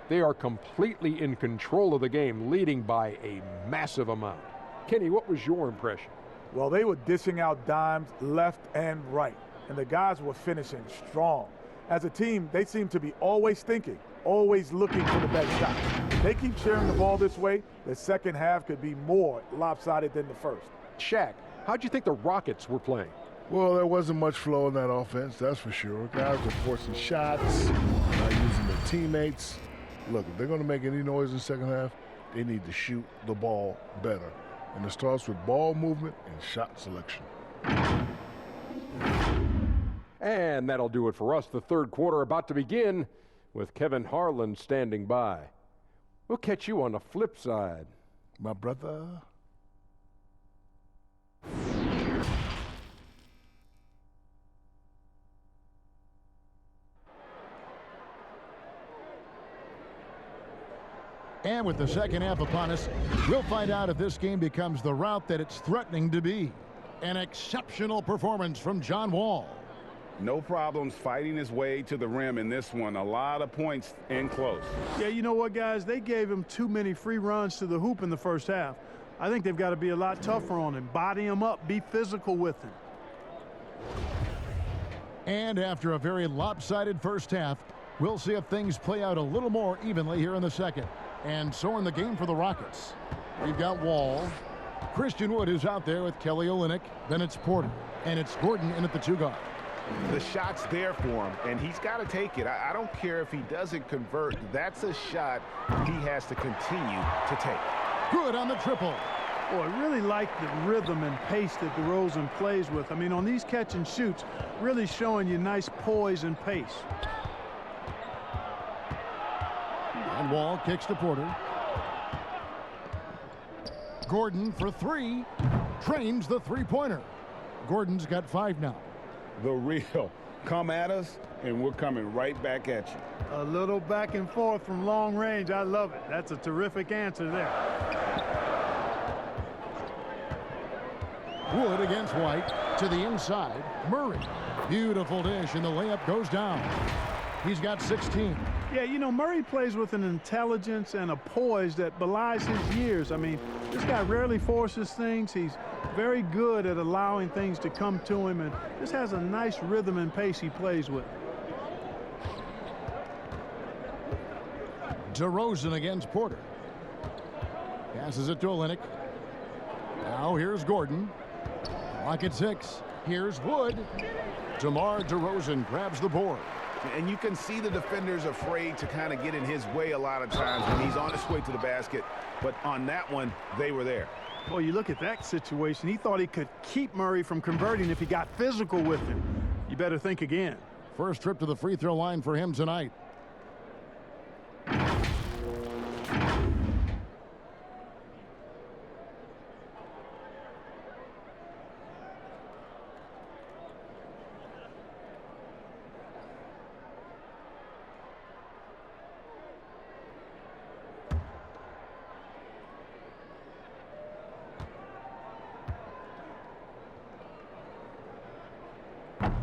They are completely in control of the game, leading by a massive amount. Kenny, what was your impression? Well, they were dishing out dimes left and right, and the guys were finishing strong. As a team, they seem to be always thinking, always looking for the best shot. If they keep sharing the ball this way, the second half could be more lopsided than the first. Shaq, how'd you think the Rockets were playing? Well, there wasn't much flow in that offense, that's for sure. Guys were forcing shots, not using their teammates. Look, if they're going to make any noise in the second half, they need to shoot the ball better. And it starts with ball movement and shot selection. And that'll do it for us. The third quarter about to begin with Kevin Harlan standing by. We'll catch you on the flip side. My brother. And with the second half upon us, we'll find out if this game becomes the route that it's threatening to be. An exceptional performance from John Wall. No problems fighting his way to the rim in this one. A lot of points in close. Yeah, you know what, guys? They gave him too many free runs to the hoop in the first half. I think they've got to be a lot tougher on him. Body him up. Be physical with him. And after a very lopsided first half, we'll see if things play out a little more evenly here in the second. And so in the game for the Rockets, we've got Wall. Christian Wood is out there with Kelly Olynyk. Then it's Porter. And it's Gordon in at the two guard. The shot's there for him, and he's got to take it. I don't care if he doesn't convert. That's a shot he has to continue to take. Good on the triple. Boy, I really like the rhythm and pace that DeRozan plays with. I mean, on these catch and shoots, really showing you nice poise and pace. And Wall kicks to Porter. Gordon for three. Trains the three-pointer. Gordon's got 5 now. The real. Come at us, and we're coming right back at you. A little back and forth from long range. I love it. That's a terrific answer there. Wood against White to the inside. Murray. Beautiful dish, and the layup goes down. He's got 16. Yeah, you know, Murray plays with an intelligence and a poise that belies his years. I mean, this guy rarely forces things. He's very good at allowing things to come to him, and this has a nice rhythm and pace he plays with. DeRozan against Porter. Passes it to Olynyk. Now here's Gordon. Clock at 6. Here's Wood. DeMar DeRozan grabs the board. And you can see the defenders afraid to kind of get in his way a lot of times when he's on his way to the basket. But on that one, they were there. Well, you look at that situation. He thought he could keep Murray from converting if he got physical with him. You better think again. First trip to the free throw line for him tonight.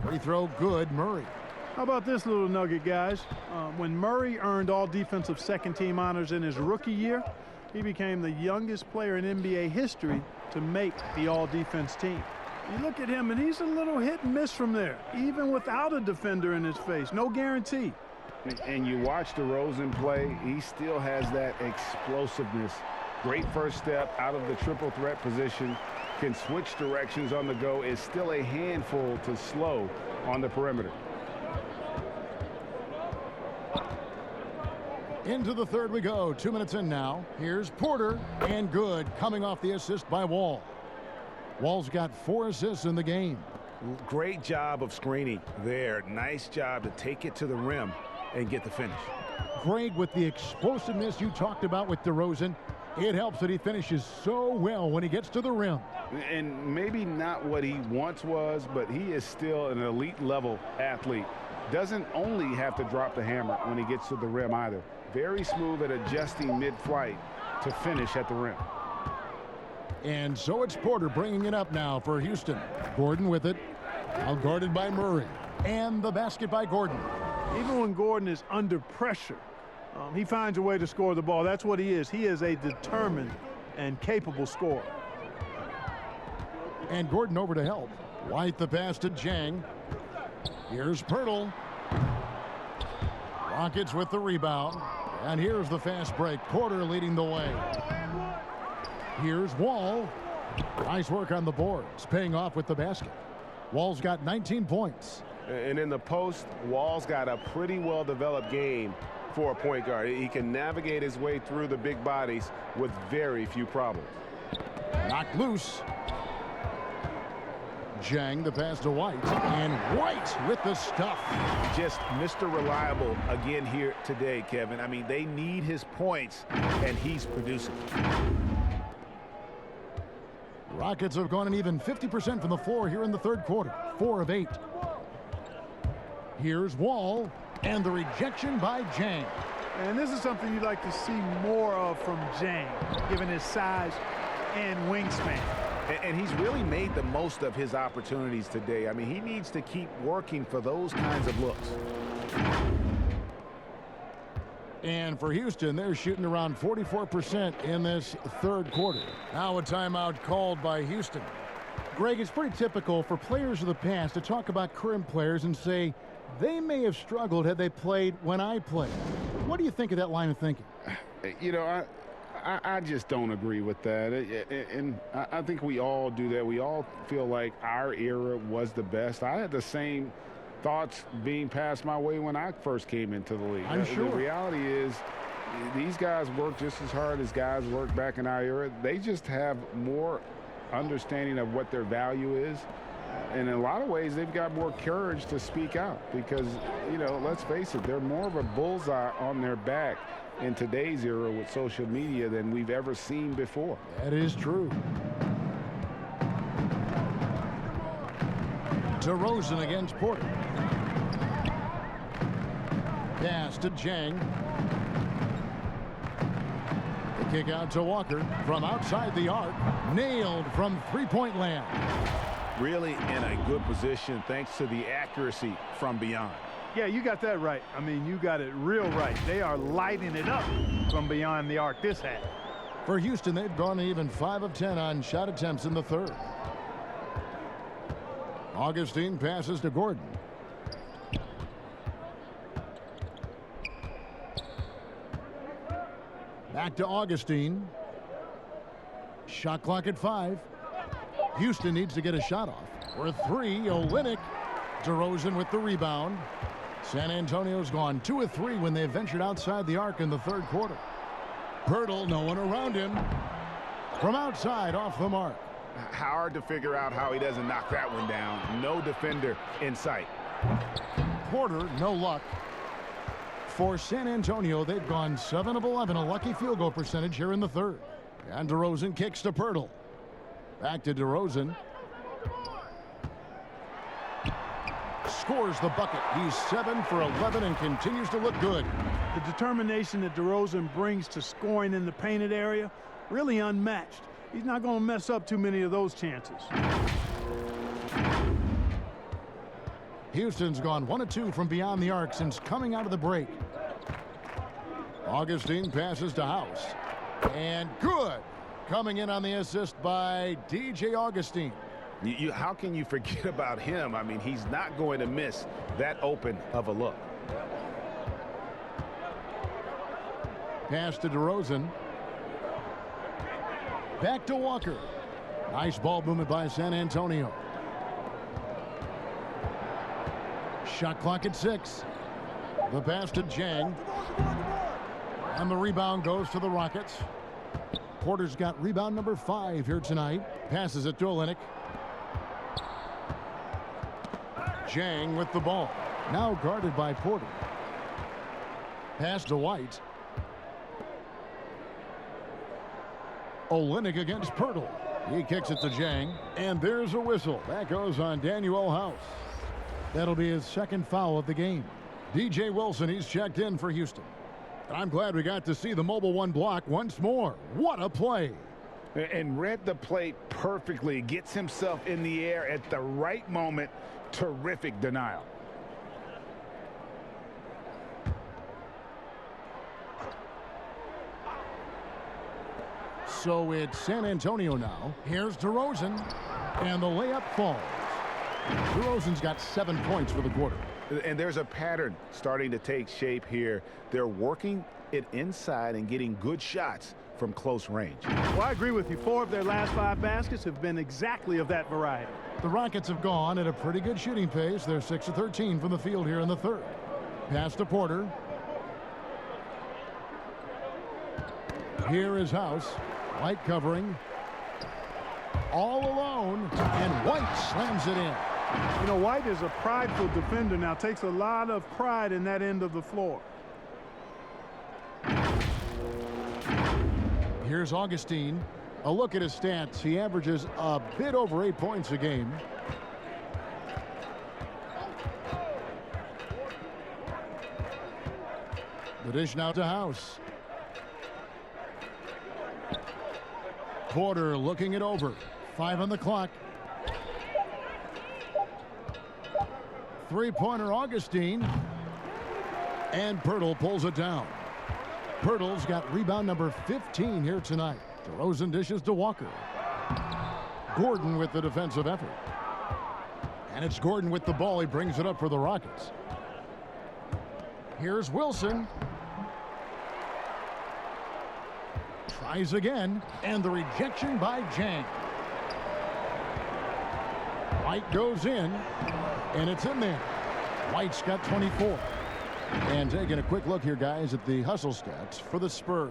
Free throw good, Murray. How about this little nugget, guys? When Murray earned all defensive second team honors in his rookie year, he became the youngest player in NBA history to make the all defense team. You look at him and he's a little hit and miss from there, even without a defender in his face. No guarantee. And you watch DeRozan play, he still has that explosiveness. Great first step out of the triple threat position. Can switch directions on the go, is still a handful to slow on the perimeter. Into the third we go. 2 minutes in now. Here's Porter, and good, coming off the assist by Wall. Wall's got 4 assists in the game. Great job of screening there. Nice job to take it to the rim and get the finish. Greg, with the explosiveness you talked about with DeRozan, it helps that he finishes so well when he gets to the rim. And maybe not what he once was, but he is still an elite level athlete. Doesn't only have to drop the hammer when he gets to the rim either. Very smooth at adjusting mid-flight to finish at the rim. And so it's Porter bringing it up now for Houston. Gordon with it. Now guarded by Murray. And the basket by Gordon. Even when Gordon is under pressure, he finds a way to score the ball. That's what he is. He is a determined and capable scorer. And Gordon over to help. White the pass to Jang. Here's Pirtle. Rockets with the rebound. And here's the fast break. Porter leading the way. Here's Wall. Nice work on the boards. Paying off with the basket. Wall's got 19 points. And in the post, Wall's got a pretty well-developed game for a point guard. He can navigate his way through the big bodies with very few problems. Knocked loose. Jang the pass to White. And White with the stuff. Just Mr. Reliable again here today, Kevin. I mean, they need his points, and he's producing. Rockets have gone an even 50% from the floor here in the third quarter. 4 of 8. Here's Wall. And the rejection by Jang. And this is something you'd like to see more of from Jang, given his size and wingspan. And he's really made the most of his opportunities today. I mean, he needs to keep working for those kinds of looks. And for Houston, they're shooting around 44% in this third quarter. Now a timeout called by Houston. Greg, it's pretty typical for players of the past to talk about current players and say, they may have struggled had they played when I played. What do you think of that line of thinking? You know, I just don't agree with that. And I think we all do that. We all feel like our era was the best. I had the same thoughts being passed my way when I first came into the league. I'm sure. The reality is these guys work just as hard as guys worked back in our era. They just have more understanding of what their value is. And in a lot of ways, they've got more courage to speak out because, you know, let's face it, they're more of a bullseye on their back in today's era with social media than we've ever seen before. That is true. DeRozan against Porter. Pass to Jang. The kick out to Walker from outside the arc. Nailed from three-point land. Really in a good position thanks to the accuracy from beyond. Yeah, you got that right. I mean, you got it real right. They are lighting it up from beyond the arc this half. For Houston, they've gone even 5 of 10 on shot attempts in the third. Augustine passes to Gordon. Back to Augustine. Shot clock at 5. Houston needs to get a shot off. For 3, Olynyk. DeRozan with the rebound. San Antonio's gone 2 of 3 when they ventured outside the arc in the third quarter. Pirtle, no one around him. From outside, off the mark. Hard to figure out how he doesn't knock that one down. No defender in sight. Porter, no luck. For San Antonio, they've gone 7 of 11, a lucky field goal percentage here in the third. And DeRozan kicks to Pirtle. Back to DeRozan. Scores the bucket. He's 7 for 11 and continues to look good. The determination that DeRozan brings to scoring in the painted area, really unmatched. He's not going to mess up too many of those chances. Houston's gone 1 of 2 from beyond the arc since coming out of the break. Augustine passes to House. And good. Coming in on the assist by DJ Augustine. How can you forget about him? I mean, he's not going to miss that open of a look. Pass to DeRozan. Back to Walker. Nice ball movement by San Antonio. Shot clock at 6. The pass to Jang. And the rebound goes to the Rockets. Porter's got rebound number 5 here tonight. Passes it to Olynyk. Jang with the ball. Now guarded by Porter. Pass to White. Olynyk against Pirtle. He kicks it to Jang. And there's a whistle. That goes on Daniel House. That'll be his second foul of the game. DJ Wilson, he's checked in for Houston. I'm glad we got to see the mobile one block once more. What a play. And read the play perfectly. Gets himself in the air at the right moment. Terrific denial. So it's San Antonio now. Here's DeRozan. And the layup falls. DeRozan's got 7 points for the quarter. And there's a pattern starting to take shape here. They're working it inside and getting good shots from close range. Well, I agree with you. 4 of their last 5 baskets have been exactly of that variety. The Rockets have gone at a pretty good shooting pace. They're 6 of 13 from the field here in the third. Pass to Porter. Here is House. White covering. All alone. And White slams it in. You know, White is a prideful defender now. Takes a lot of pride in that end of the floor. Here's Augustine. A look at his stats. He averages a bit over 8 points a game. The dish now to House. Porter looking it over. 5 on the clock. Three-pointer Augustine. And Pirtle pulls it down. Pirtle's got rebound number 15 here tonight. DeRozan dishes to Walker. Gordon with the defensive effort. And it's Gordon with the ball. He brings it up for the Rockets. Here's Wilson. Tries again. And the rejection by Jang. White goes in. And it's in there. White's got 24. And taking a quick look here, guys, at the hustle stats for the Spurs.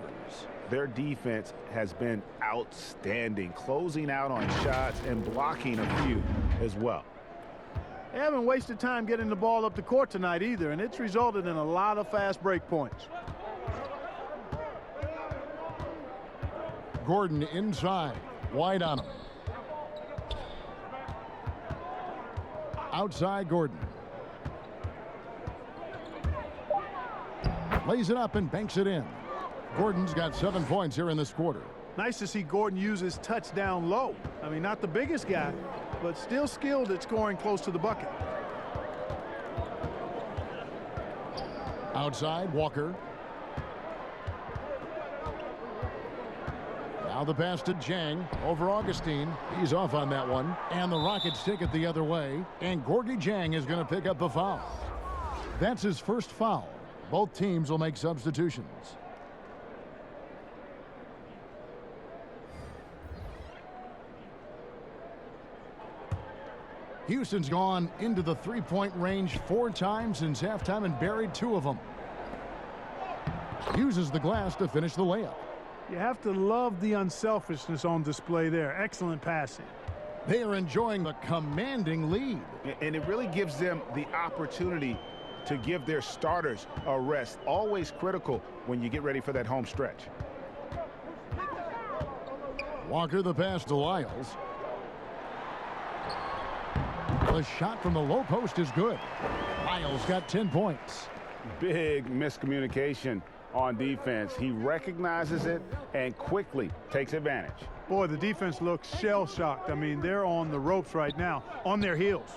Their defense has been outstanding, closing out on shots and blocking a few as well. They haven't wasted time getting the ball up the court tonight either, and it's resulted in a lot of fast break points. Gordon inside. White on him. Outside Gordon. Lays it up and banks it in. Gordon's got 7 points here in this quarter. Nice to see Gordon use his touch down low. I mean, not the biggest guy, but still skilled at scoring close to the bucket. Outside, Walker. Now the pass to Jang over Augustine. He's off on that one. And the Rockets take it the other way. And Gorgie Jang is going to pick up a foul. That's his first foul. Both teams will make substitutions. Houston's gone into the three-point range 4 times since halftime and buried 2 of them. Uses the glass to finish the layup. You have to love the unselfishness on display there. Excellent passing. They are enjoying the commanding lead. And it really gives them the opportunity to give their starters a rest. Always critical when you get ready for that home stretch. Walker the pass to Lyles. The shot from the low post is good. Lyles got 10 points. Big miscommunication on defense. He recognizes it and quickly takes advantage. Boy, the defense looks shell-shocked. I mean, they're on the ropes right now, on their heels.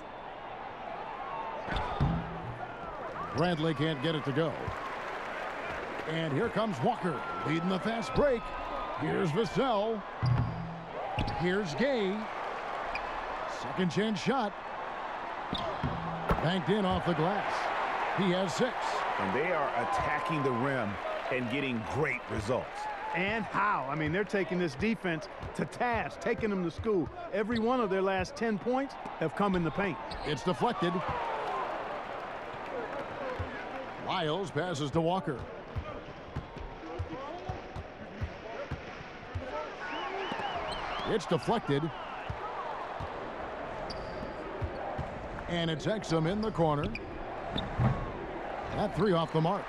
Bradley can't get it to go. And here comes Walker leading the fast break. Here's Vassell. Here's Gay. Second chance shot. Banked in off the glass. He has 6. And they are attacking the rim and getting great results. And how? I mean, they're taking this defense to task, taking them to school. Every one of their last 10 points have come in the paint. It's deflected. Lyles passes to Walker. It's deflected. And it's Exum in the corner. That three off the mark.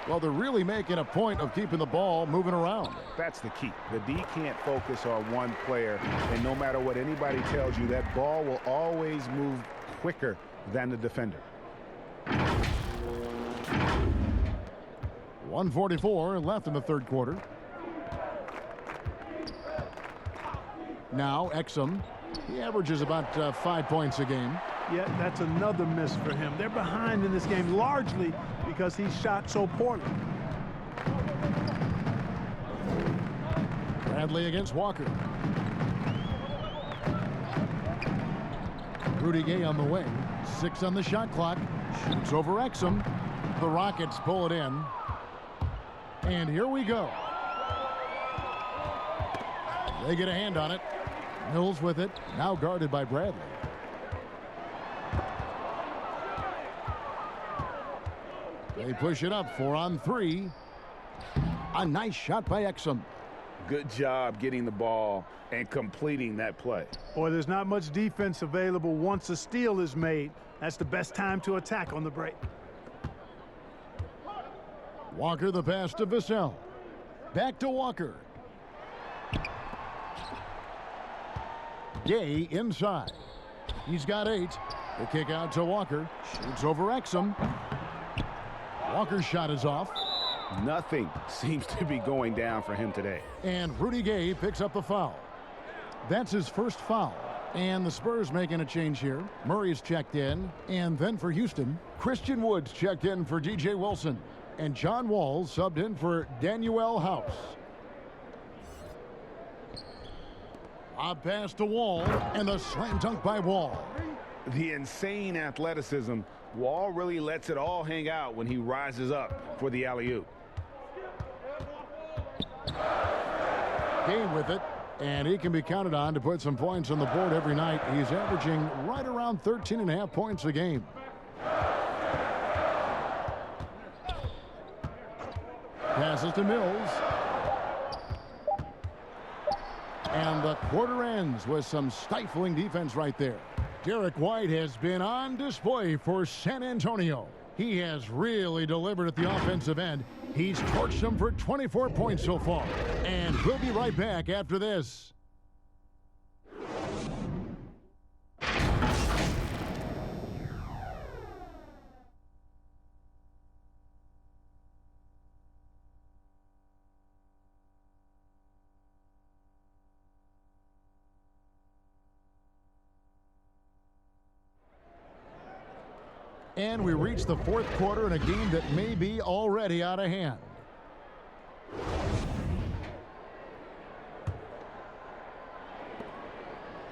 Well, they're really making a point of keeping the ball moving around. That's the key. The D can't focus on one player, and no matter what anybody tells you, that ball will always move quicker than the defender. 1:44 left in the third quarter. Now Exum. He averages about 5 points a game. Yeah, that's another miss for him. They're behind in this game largely because he shot so poorly. Bradley against Walker. Rudy Gay on the wing. 6 on the shot clock. Shoots over Exum. The Rockets pull it in. And here we go. They get a hand on it. Mills with it. Now guarded by Bradley. They push it up. 4 on 3. A nice shot by Exum. Good job getting the ball and completing that play. Boy, there's not much defense available once a steal is made. That's the best time to attack on the break. Walker the pass to Vassell. Back to Walker. Gay inside. He's got 8. The kick out to Walker. Shoots over Exum. Walker's shot is off. Nothing seems to be going down for him today. And Rudy Gay picks up the foul. That's his first foul. And the Spurs making a change here. Murray's checked in. And then for Houston, Christian Woods checked in for DJ Wilson. And John Wall subbed in for Danuel House. A pass to Wall, and the slam dunk by Wall. The insane athleticism. Wall really lets it all hang out when he rises up for the alley-oop. Gay with it, and he can be counted on to put some points on the board every night. He's averaging right around 13.5 points a game. Passes to Mills. And the quarter ends with some stifling defense right there. Derek White has been on display for San Antonio. He has really delivered at the offensive end. He's torched them for 24 points so far. And we'll be right back after this. And we reach the fourth quarter in a game that may be already out of hand.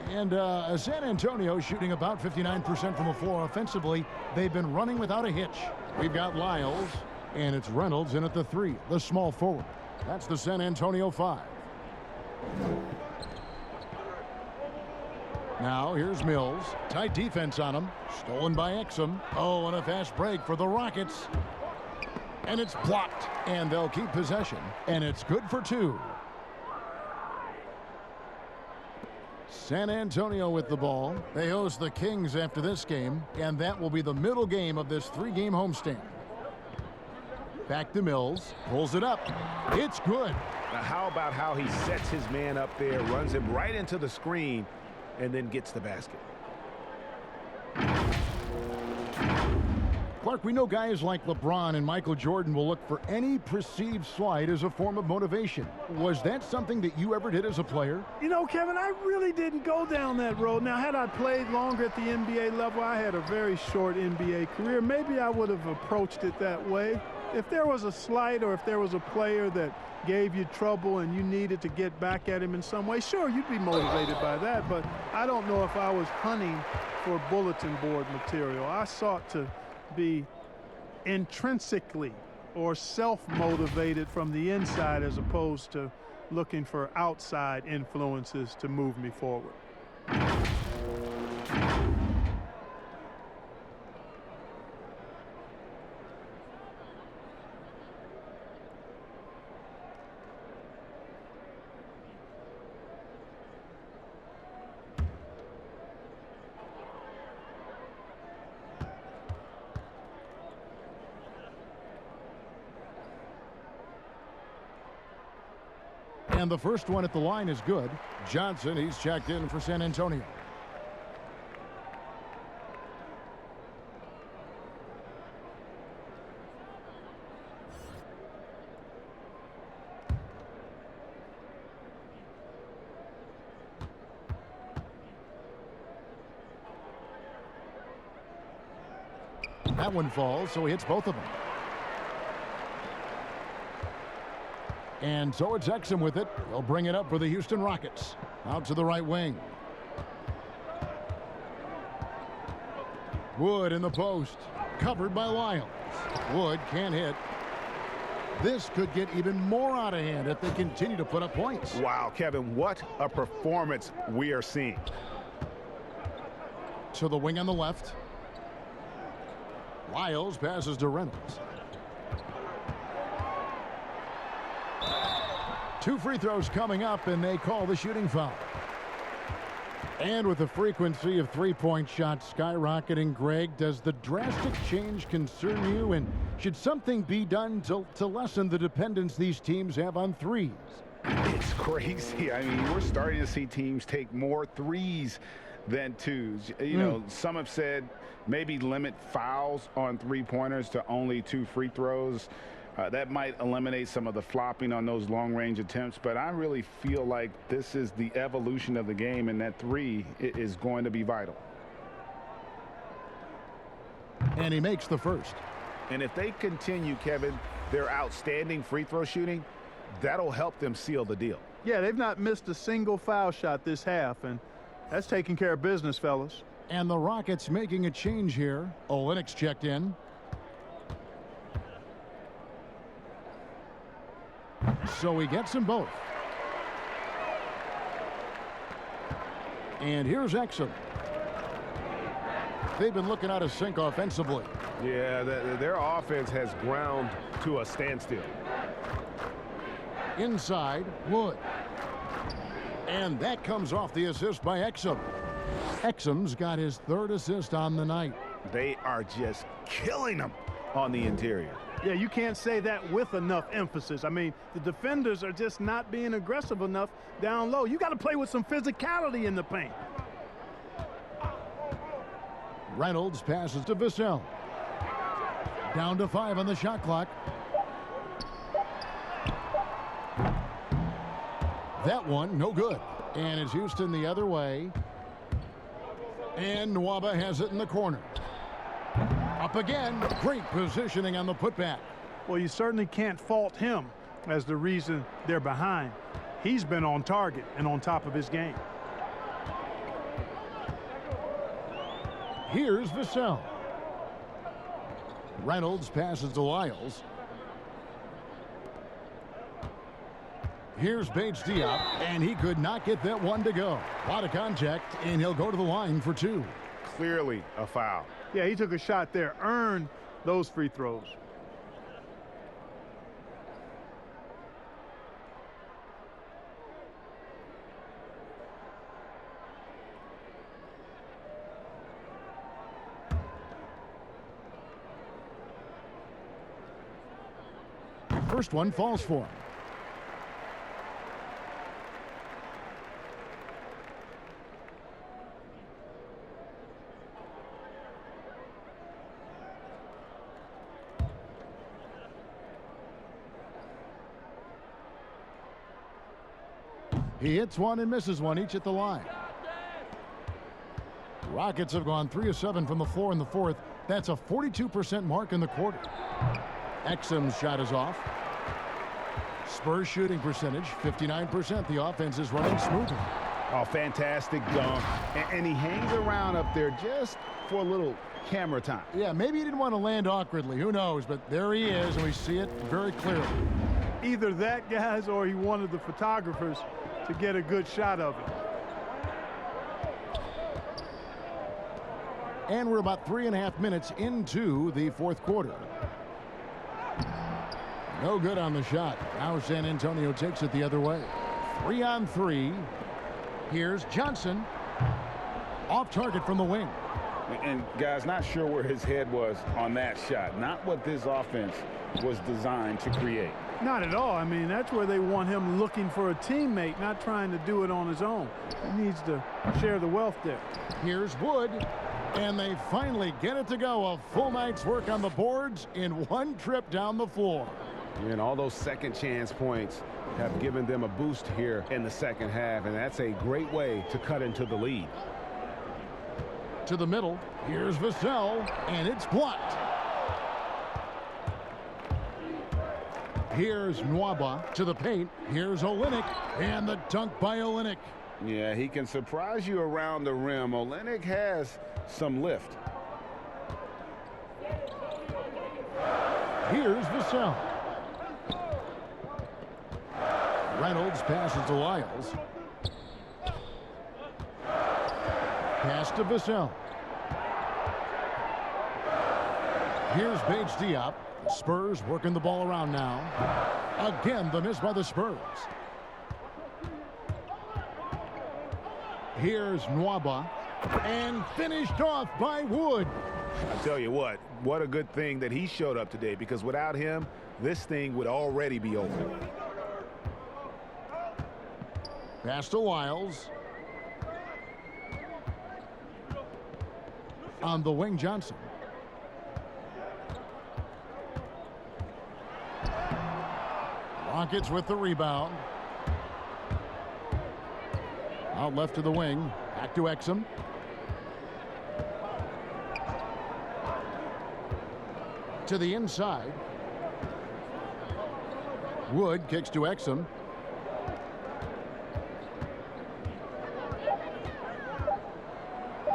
And San Antonio shooting about 59% from the floor offensively. They've been running without a hitch. We've got Lyles, and it's Reynolds in at the 3, the small forward. That's the San Antonio 5. Now here's Mills. Tight defense on him. Stolen by Exum. Oh, and a fast break for the Rockets. And it's blocked. And they'll keep possession. And it's good for 2. San Antonio with the ball. They host the Kings after this game. And that will be the middle game of this 3-game homestand. Back to Mills. Pulls it up. It's good. Now how about how he sets his man up there, runs him right into the screen, and then gets the basket. Clark, we know guys like LeBron and Michael Jordan will look for any perceived slight as a form of motivation. Was that something that you ever did as a player? You know, Kevin, I really didn't go down that road. Now, had I played longer at the NBA level, I had a very short NBA career. Maybe I would have approached it that way. If there was a slight or if there was a player that gave you trouble and you needed to get back at him in some way, sure, you'd be motivated by that, but I don't know if I was hunting for bulletin board material. I sought to be intrinsically or self-motivated from the inside as opposed to looking for outside influences to move me forward. And the first one at the line is good. Johnson, he's checked in for San Antonio. That one falls, so he hits both of them. And so it's Exum with it. He'll bring it up for the Houston Rockets. Out to the right wing. Wood in the post. Covered by Lyles. Wood can't hit. This could get even more out of hand if they continue to put up points. Wow, Kevin, what a performance we are seeing. To the wing on the left. Lyles passes to Reynolds. 2 free throws coming up, and they call the shooting foul. And with the frequency of three-point shots skyrocketing, Greg, does the drastic change concern you? And should something be done to lessen the dependence these teams have on threes? It's crazy. I mean, we're starting to see teams take more threes than twos. You know, some have said maybe limit fouls on three-pointers to only 2 free throws. That might eliminate some of the flopping on those long-range attempts, but I really feel like this is the evolution of the game, and that 3 is going to be vital. And he makes the first. And if they continue, Kevin, their outstanding free throw shooting, that'll help them seal the deal. Yeah, they've not missed a single foul shot this half, and that's taking care of business, fellas. And the Rockets making a change here. Olynyk's checked in. So he gets them both. And here's Exum. They've been looking out of sync offensively. Yeah, their offense has ground to a standstill. Inside, Wood. And that comes off the assist by Exum. Exum's got his 3rd assist on the night. They are just killing them on the interior. Yeah, you can't say that with enough emphasis. I mean, the defenders are just not being aggressive enough down low. You got to play with some physicality in the paint. Reynolds passes to Vassell. Down to 5 on the shot clock. That one, no good. And it's Houston the other way. And Nwaba has it in the corner. Up again. Great positioning on the putback. Well, you certainly can't fault him as the reason they're behind. He's been on target and on top of his game. Here's Vassell. Reynolds passes to Lyles. Here's Bates Diop, and he could not get that one to go. A lot of contact, and he'll go to the line for 2. Clearly a foul. Yeah, he took a shot there, earned those free throws. First one falls for him. He hits one and misses one, each at the line. Rockets have gone 3 of 7 from the floor in the 4th. That's a 42% mark in the quarter. Exum's shot is off. Spurs shooting percentage, 59%. The offense is running smoothly. Oh, fantastic dunk. And he hangs around up there just for a little camera time. Yeah, maybe he didn't want to land awkwardly. Who knows? But there he is, and we see it very clearly. Either that, guys, or he wanted the photographers to get a good shot of it. And we're about 3.5 minutes into the 4th quarter. No good on the shot. Now San Antonio takes it the other way. 3 on 3. Here's Johnson. Off target from the wing. And guys, not sure where his head was on that shot. Not what this offense was designed to create. Not at all. I mean, that's where they want him looking for a teammate, not trying to do it on his own. He needs to share the wealth there. Here's Wood, and they finally get it to go. A full night's work on the boards in one trip down the floor. And all those second chance points have given them a boost here in the second half, and that's a great way to cut into the lead. To the middle, here's Vassell, and it's blocked. Here's Nwaba to the paint. Here's Olynyk, and the dunk by Olynyk. Yeah, he can surprise you around the rim. Olynyk has some lift. Here's Vassell. Reynolds passes to Lyles. Pass to Vassell. Here's Bates Diop. Spurs working the ball around now. Again, the miss by the Spurs. Here's Nwaba. And finished off by Wood. I tell you what a good thing that he showed up today, because without him, this thing would already be over. Pass to Lyles. On the wing, Johnson. Rockets with the rebound. Out left to the wing. Back to Exum. To the inside. Wood kicks to Exum.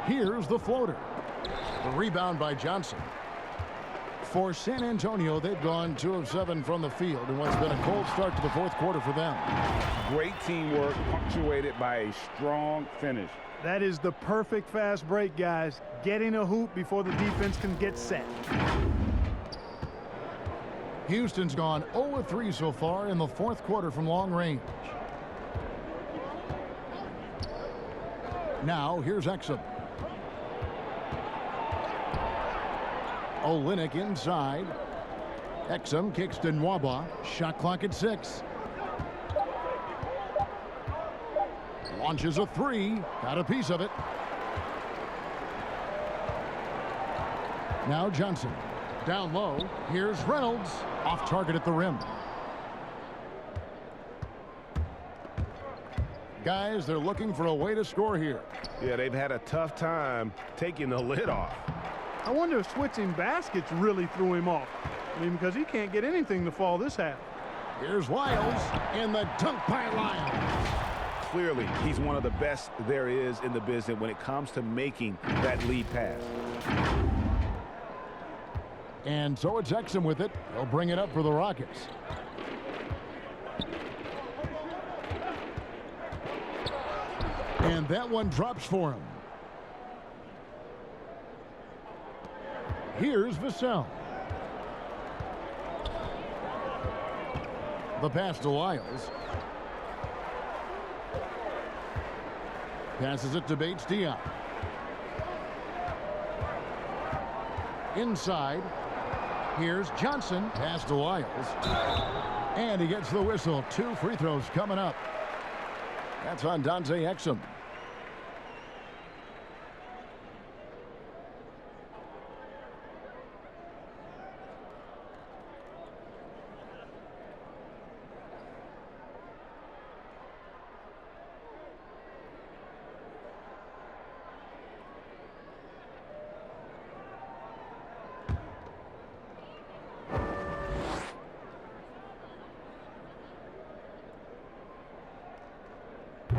Here's the floater. The rebound by Johnson. For San Antonio, they've gone 2 of 7 from the field in what's been a cold start to the fourth quarter for them. Great teamwork punctuated by a strong finish. That is the perfect fast break, guys. Getting a hoop before the defense can get set. Houston's gone 0 of 3 so far in the fourth quarter from long range. Now, here's Exum. Olynyk inside. Exum kicks to Nwaba. Shot clock at 6. Launches a 3. Got a piece of it. Now Johnson. Down low. Here's Reynolds. Off target at the rim. Guys, they're looking for a way to score here. Yeah, they've had a tough time taking the lid off. I wonder if switching baskets really threw him off. I mean, because he can't get anything to fall this half. Here's Lyles, and the dunk by Lyles. Clearly, he's one of the best there is in the business when it comes to making that lead pass. And so it's Exum with it. He'll bring it up for the Rockets. And that one drops for him. Here's Vassell. The pass to Lyles. Passes it to Bates Diop. Inside. Here's Johnson. Pass to Lyles. And he gets the whistle. 2 free throws coming up. That's on Dante Exum.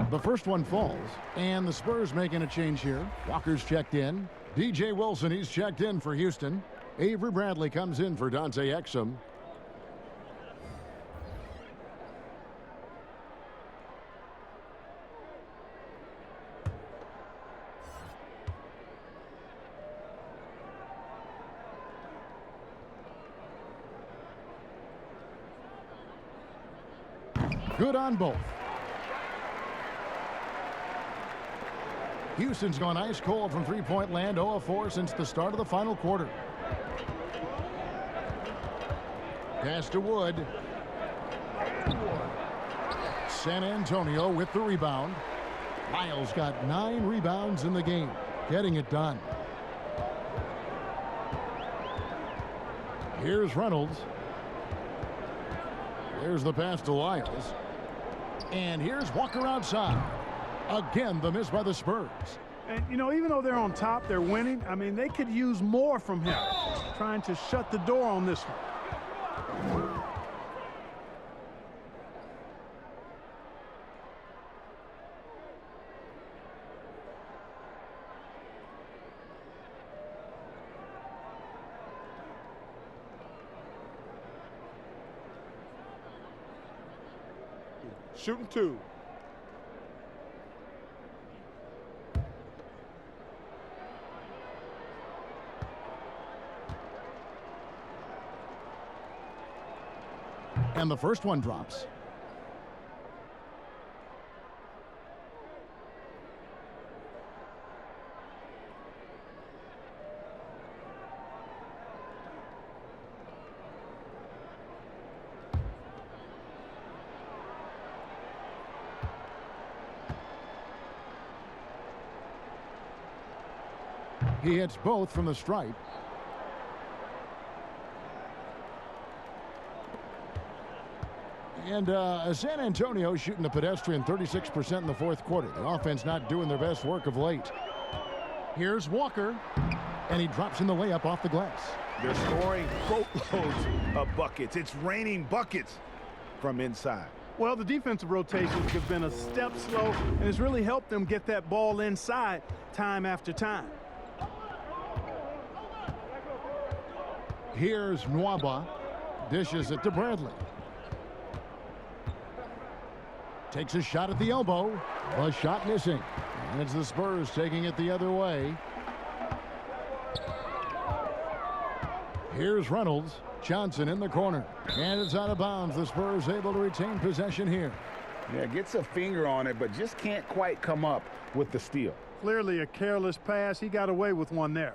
The first one falls, and the Spurs making a change here. Walker's checked in. DJ Wilson, he's checked in for Houston. Avery Bradley comes in for Dante Exum. Good on both. Houston's gone ice cold from three-point land, 0 of 4 since the start of the final quarter. Pass to Wood. San Antonio with the rebound. Lyles got 9 rebounds in the game, getting it done. Here's Reynolds. There's the pass to Lyles. And here's Walker outside. Again, the miss by the Spurs. And, you know, even though they're on top, they're winning. I mean, they could use more from him, trying to shut the door on this one. Shooting 2. And the first one drops. He hits both from the stripe. And San Antonio shooting a pedestrian 36% in the fourth quarter. The offense not doing their best work of late. Here's Walker, and he drops in the layup off the glass. They're scoring boatloads of buckets. It's raining buckets from inside. Well, the defensive rotations have been a step slow, and it's really helped them get that ball inside time after time. Here's Nwaba. Dishes it to Bradley. Takes a shot at the elbow. A shot missing. And it's the Spurs taking it the other way. Here's Reynolds. Johnson in the corner. And it's out of bounds. The Spurs able to retain possession here. Yeah, gets a finger on it, but just can't quite come up with the steal. Clearly a careless pass. He got away with one there.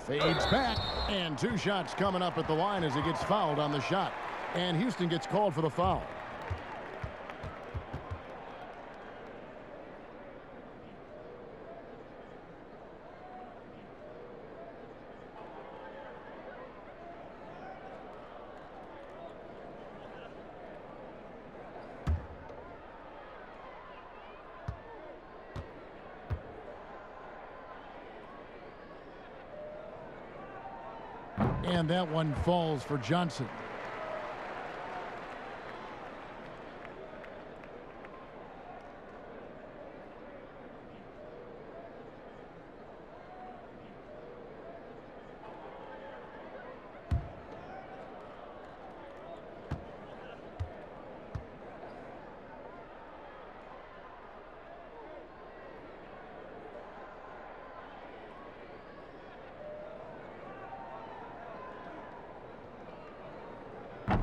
Fades back, and 2 shots coming up at the line as he gets fouled on the shot. And Houston gets called for the foul. And that one falls for Johnson.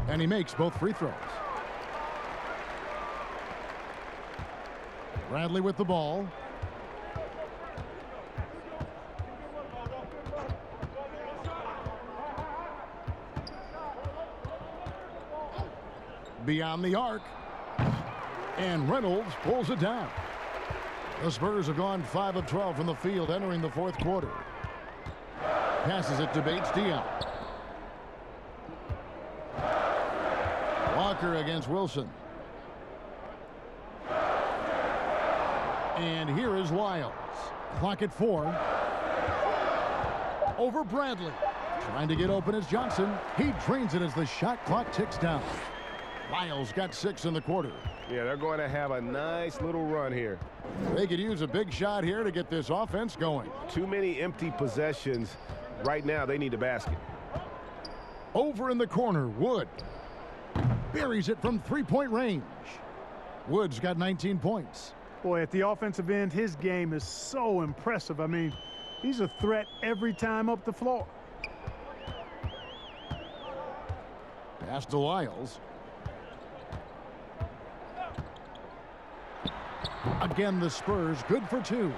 And he makes both free throws. Bradley with the ball. Beyond the arc. And Reynolds pulls it down. The Spurs have gone 5 of 12 from the field entering the fourth quarter. Passes it to Bates-Diop. Walker against Wilson. And here is Lyles. Clock at 4. Over Bradley. Trying to get open as Johnson. He drains it as the shot clock ticks down. Lyles got 6 in the quarter. Yeah, they're going to have a nice little run here. They could use a big shot here to get this offense going. Too many empty possessions. Right now, they need a basket. Over in the corner, Wood. Buries it from three-point range. Wood's got 19 points. Boy, at the offensive end, his game is so impressive. I mean, he's a threat every time up the floor. Pass to Lyles. Again, the Spurs good for 2.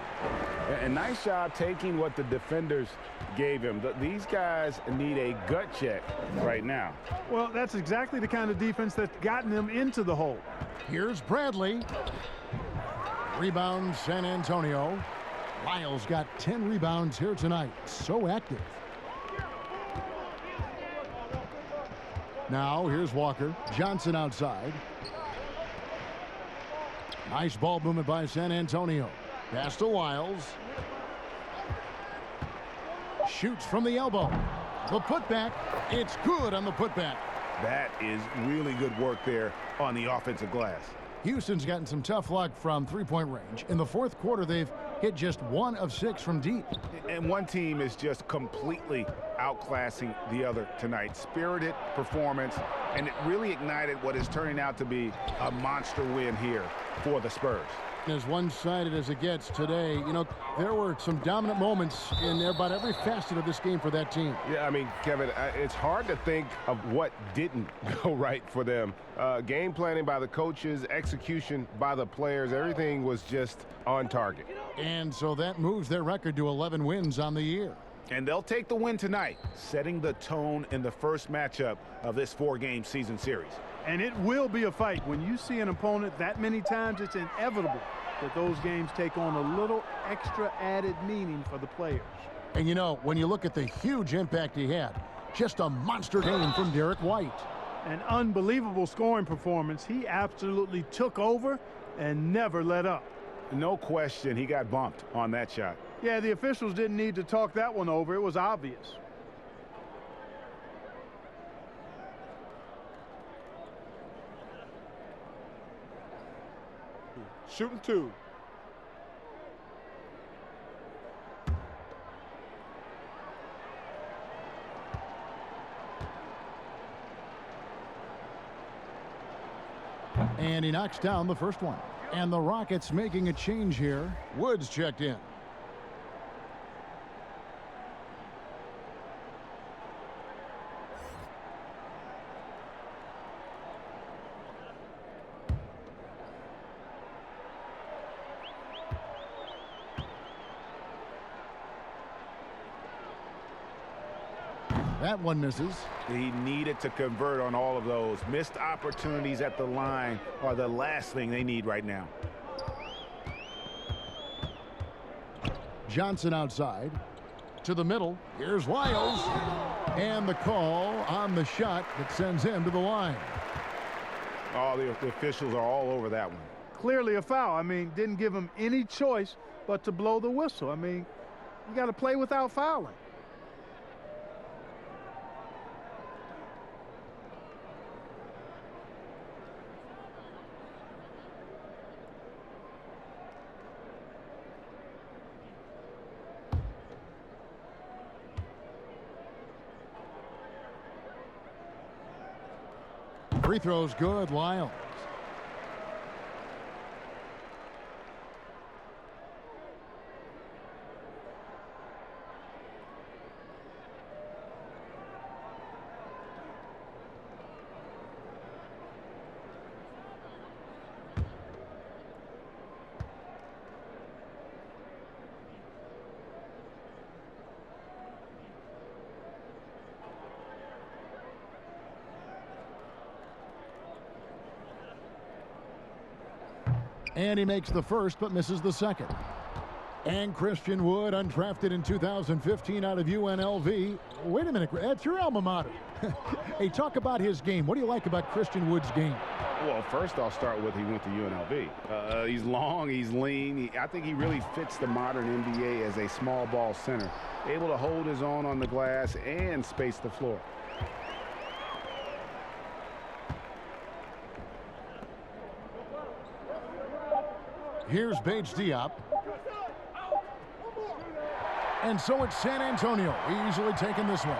And nice job taking what the defenders gave him. These guys need a gut check right now. Well, that's exactly the kind of defense that's gotten them into the hole. Here's Bradley. Rebound, San Antonio. Lyles got 10 rebounds here tonight. So active. Now, here's Walker. Johnson outside. Nice ball movement by San Antonio. Pass to Lyles. Shoots from the elbow. The putback. It's good on the putback. That is really good work there on the offensive glass. Houston's gotten some tough luck from three-point range. In the fourth quarter, they've hit just 1 of 6 from deep. And one team is just completely outclassing the other tonight. Spirited performance, and it really ignited what is turning out to be a monster win here for the Spurs. As one-sided as it gets today, you know, there were some dominant moments in about every facet of this game for that team. Yeah, I mean, Kevin, it's hard to think of what didn't go right for them. Game planning by the coaches, execution by the players, everything was just on target. And so that moves their record to 11 wins on the year. And they'll take the win tonight, setting the tone in the first matchup of this 4-game season series. And it will be a fight. When you see an opponent that many times, it's inevitable that those games take on a little extra added meaning for the players. And you know, when you look at the huge impact he had, just a monster game from Derek White. An unbelievable scoring performance. He absolutely took over and never let up. No question he got bumped on that shot. Yeah, the officials didn't need to talk that one over. It was obvious. Shooting 2. And he knocks down the first one. And the Rockets making a change here. Woods checked in. That one misses. He needed to convert on all of those. Missed opportunities at the line are the last thing they need right now. Johnson outside. To the middle. Here's Lyles. And the call on the shot that sends him to the line. Oh, the officials are all over that one. Clearly a foul. I mean, didn't give him any choice but to blow the whistle. I mean, you got to play without fouling. Free throws good, Lyles. And he makes the first, but misses the second. And Christian Wood, undrafted in 2015 out of UNLV. Wait a minute, that's your alma mater. Hey, talk about his game. What do you like about Christian Wood's game? Well, first I'll start with he went to UNLV. He's long, he's lean. I think he really fits the modern NBA as a small ball center. Able to hold his own on the glass and space the floor. Here's Bates Diop. And so it's San Antonio easily taking this one.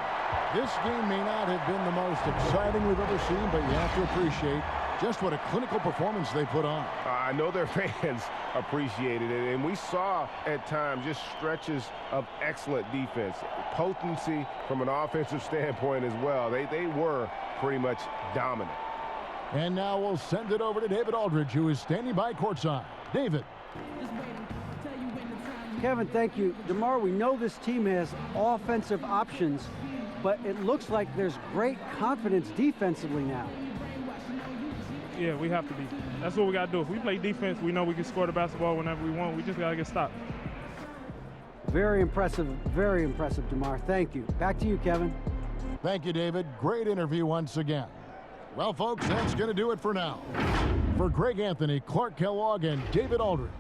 This game may not have been the most exciting we've ever seen, but you have to appreciate Just what a clinical performance they put on. I know their fans appreciated it, and we saw at times just stretches of excellent defense. Potency from an offensive standpoint as well. They were pretty much dominant. And now we'll send it over to David Aldridge, who is standing by courtside. David. Kevin, thank you. DeMar, we know this team has offensive options, but it looks like there's great confidence defensively now. Yeah, we have to be. That's what we got to do. If we play defense, we know we can score the basketball whenever we want. We just got to get stopped. Very impressive, DeMar. Thank you. Back to you, Kevin. Thank you, David. Great interview once again. Well, folks, that's going to do it for now. For Greg Anthony, Clark Kellogg, and David Aldridge,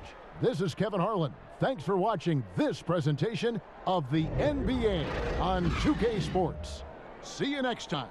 this is Kevin Harlan. Thanks for watching this presentation of the NBA on 2K Sports. See you next time.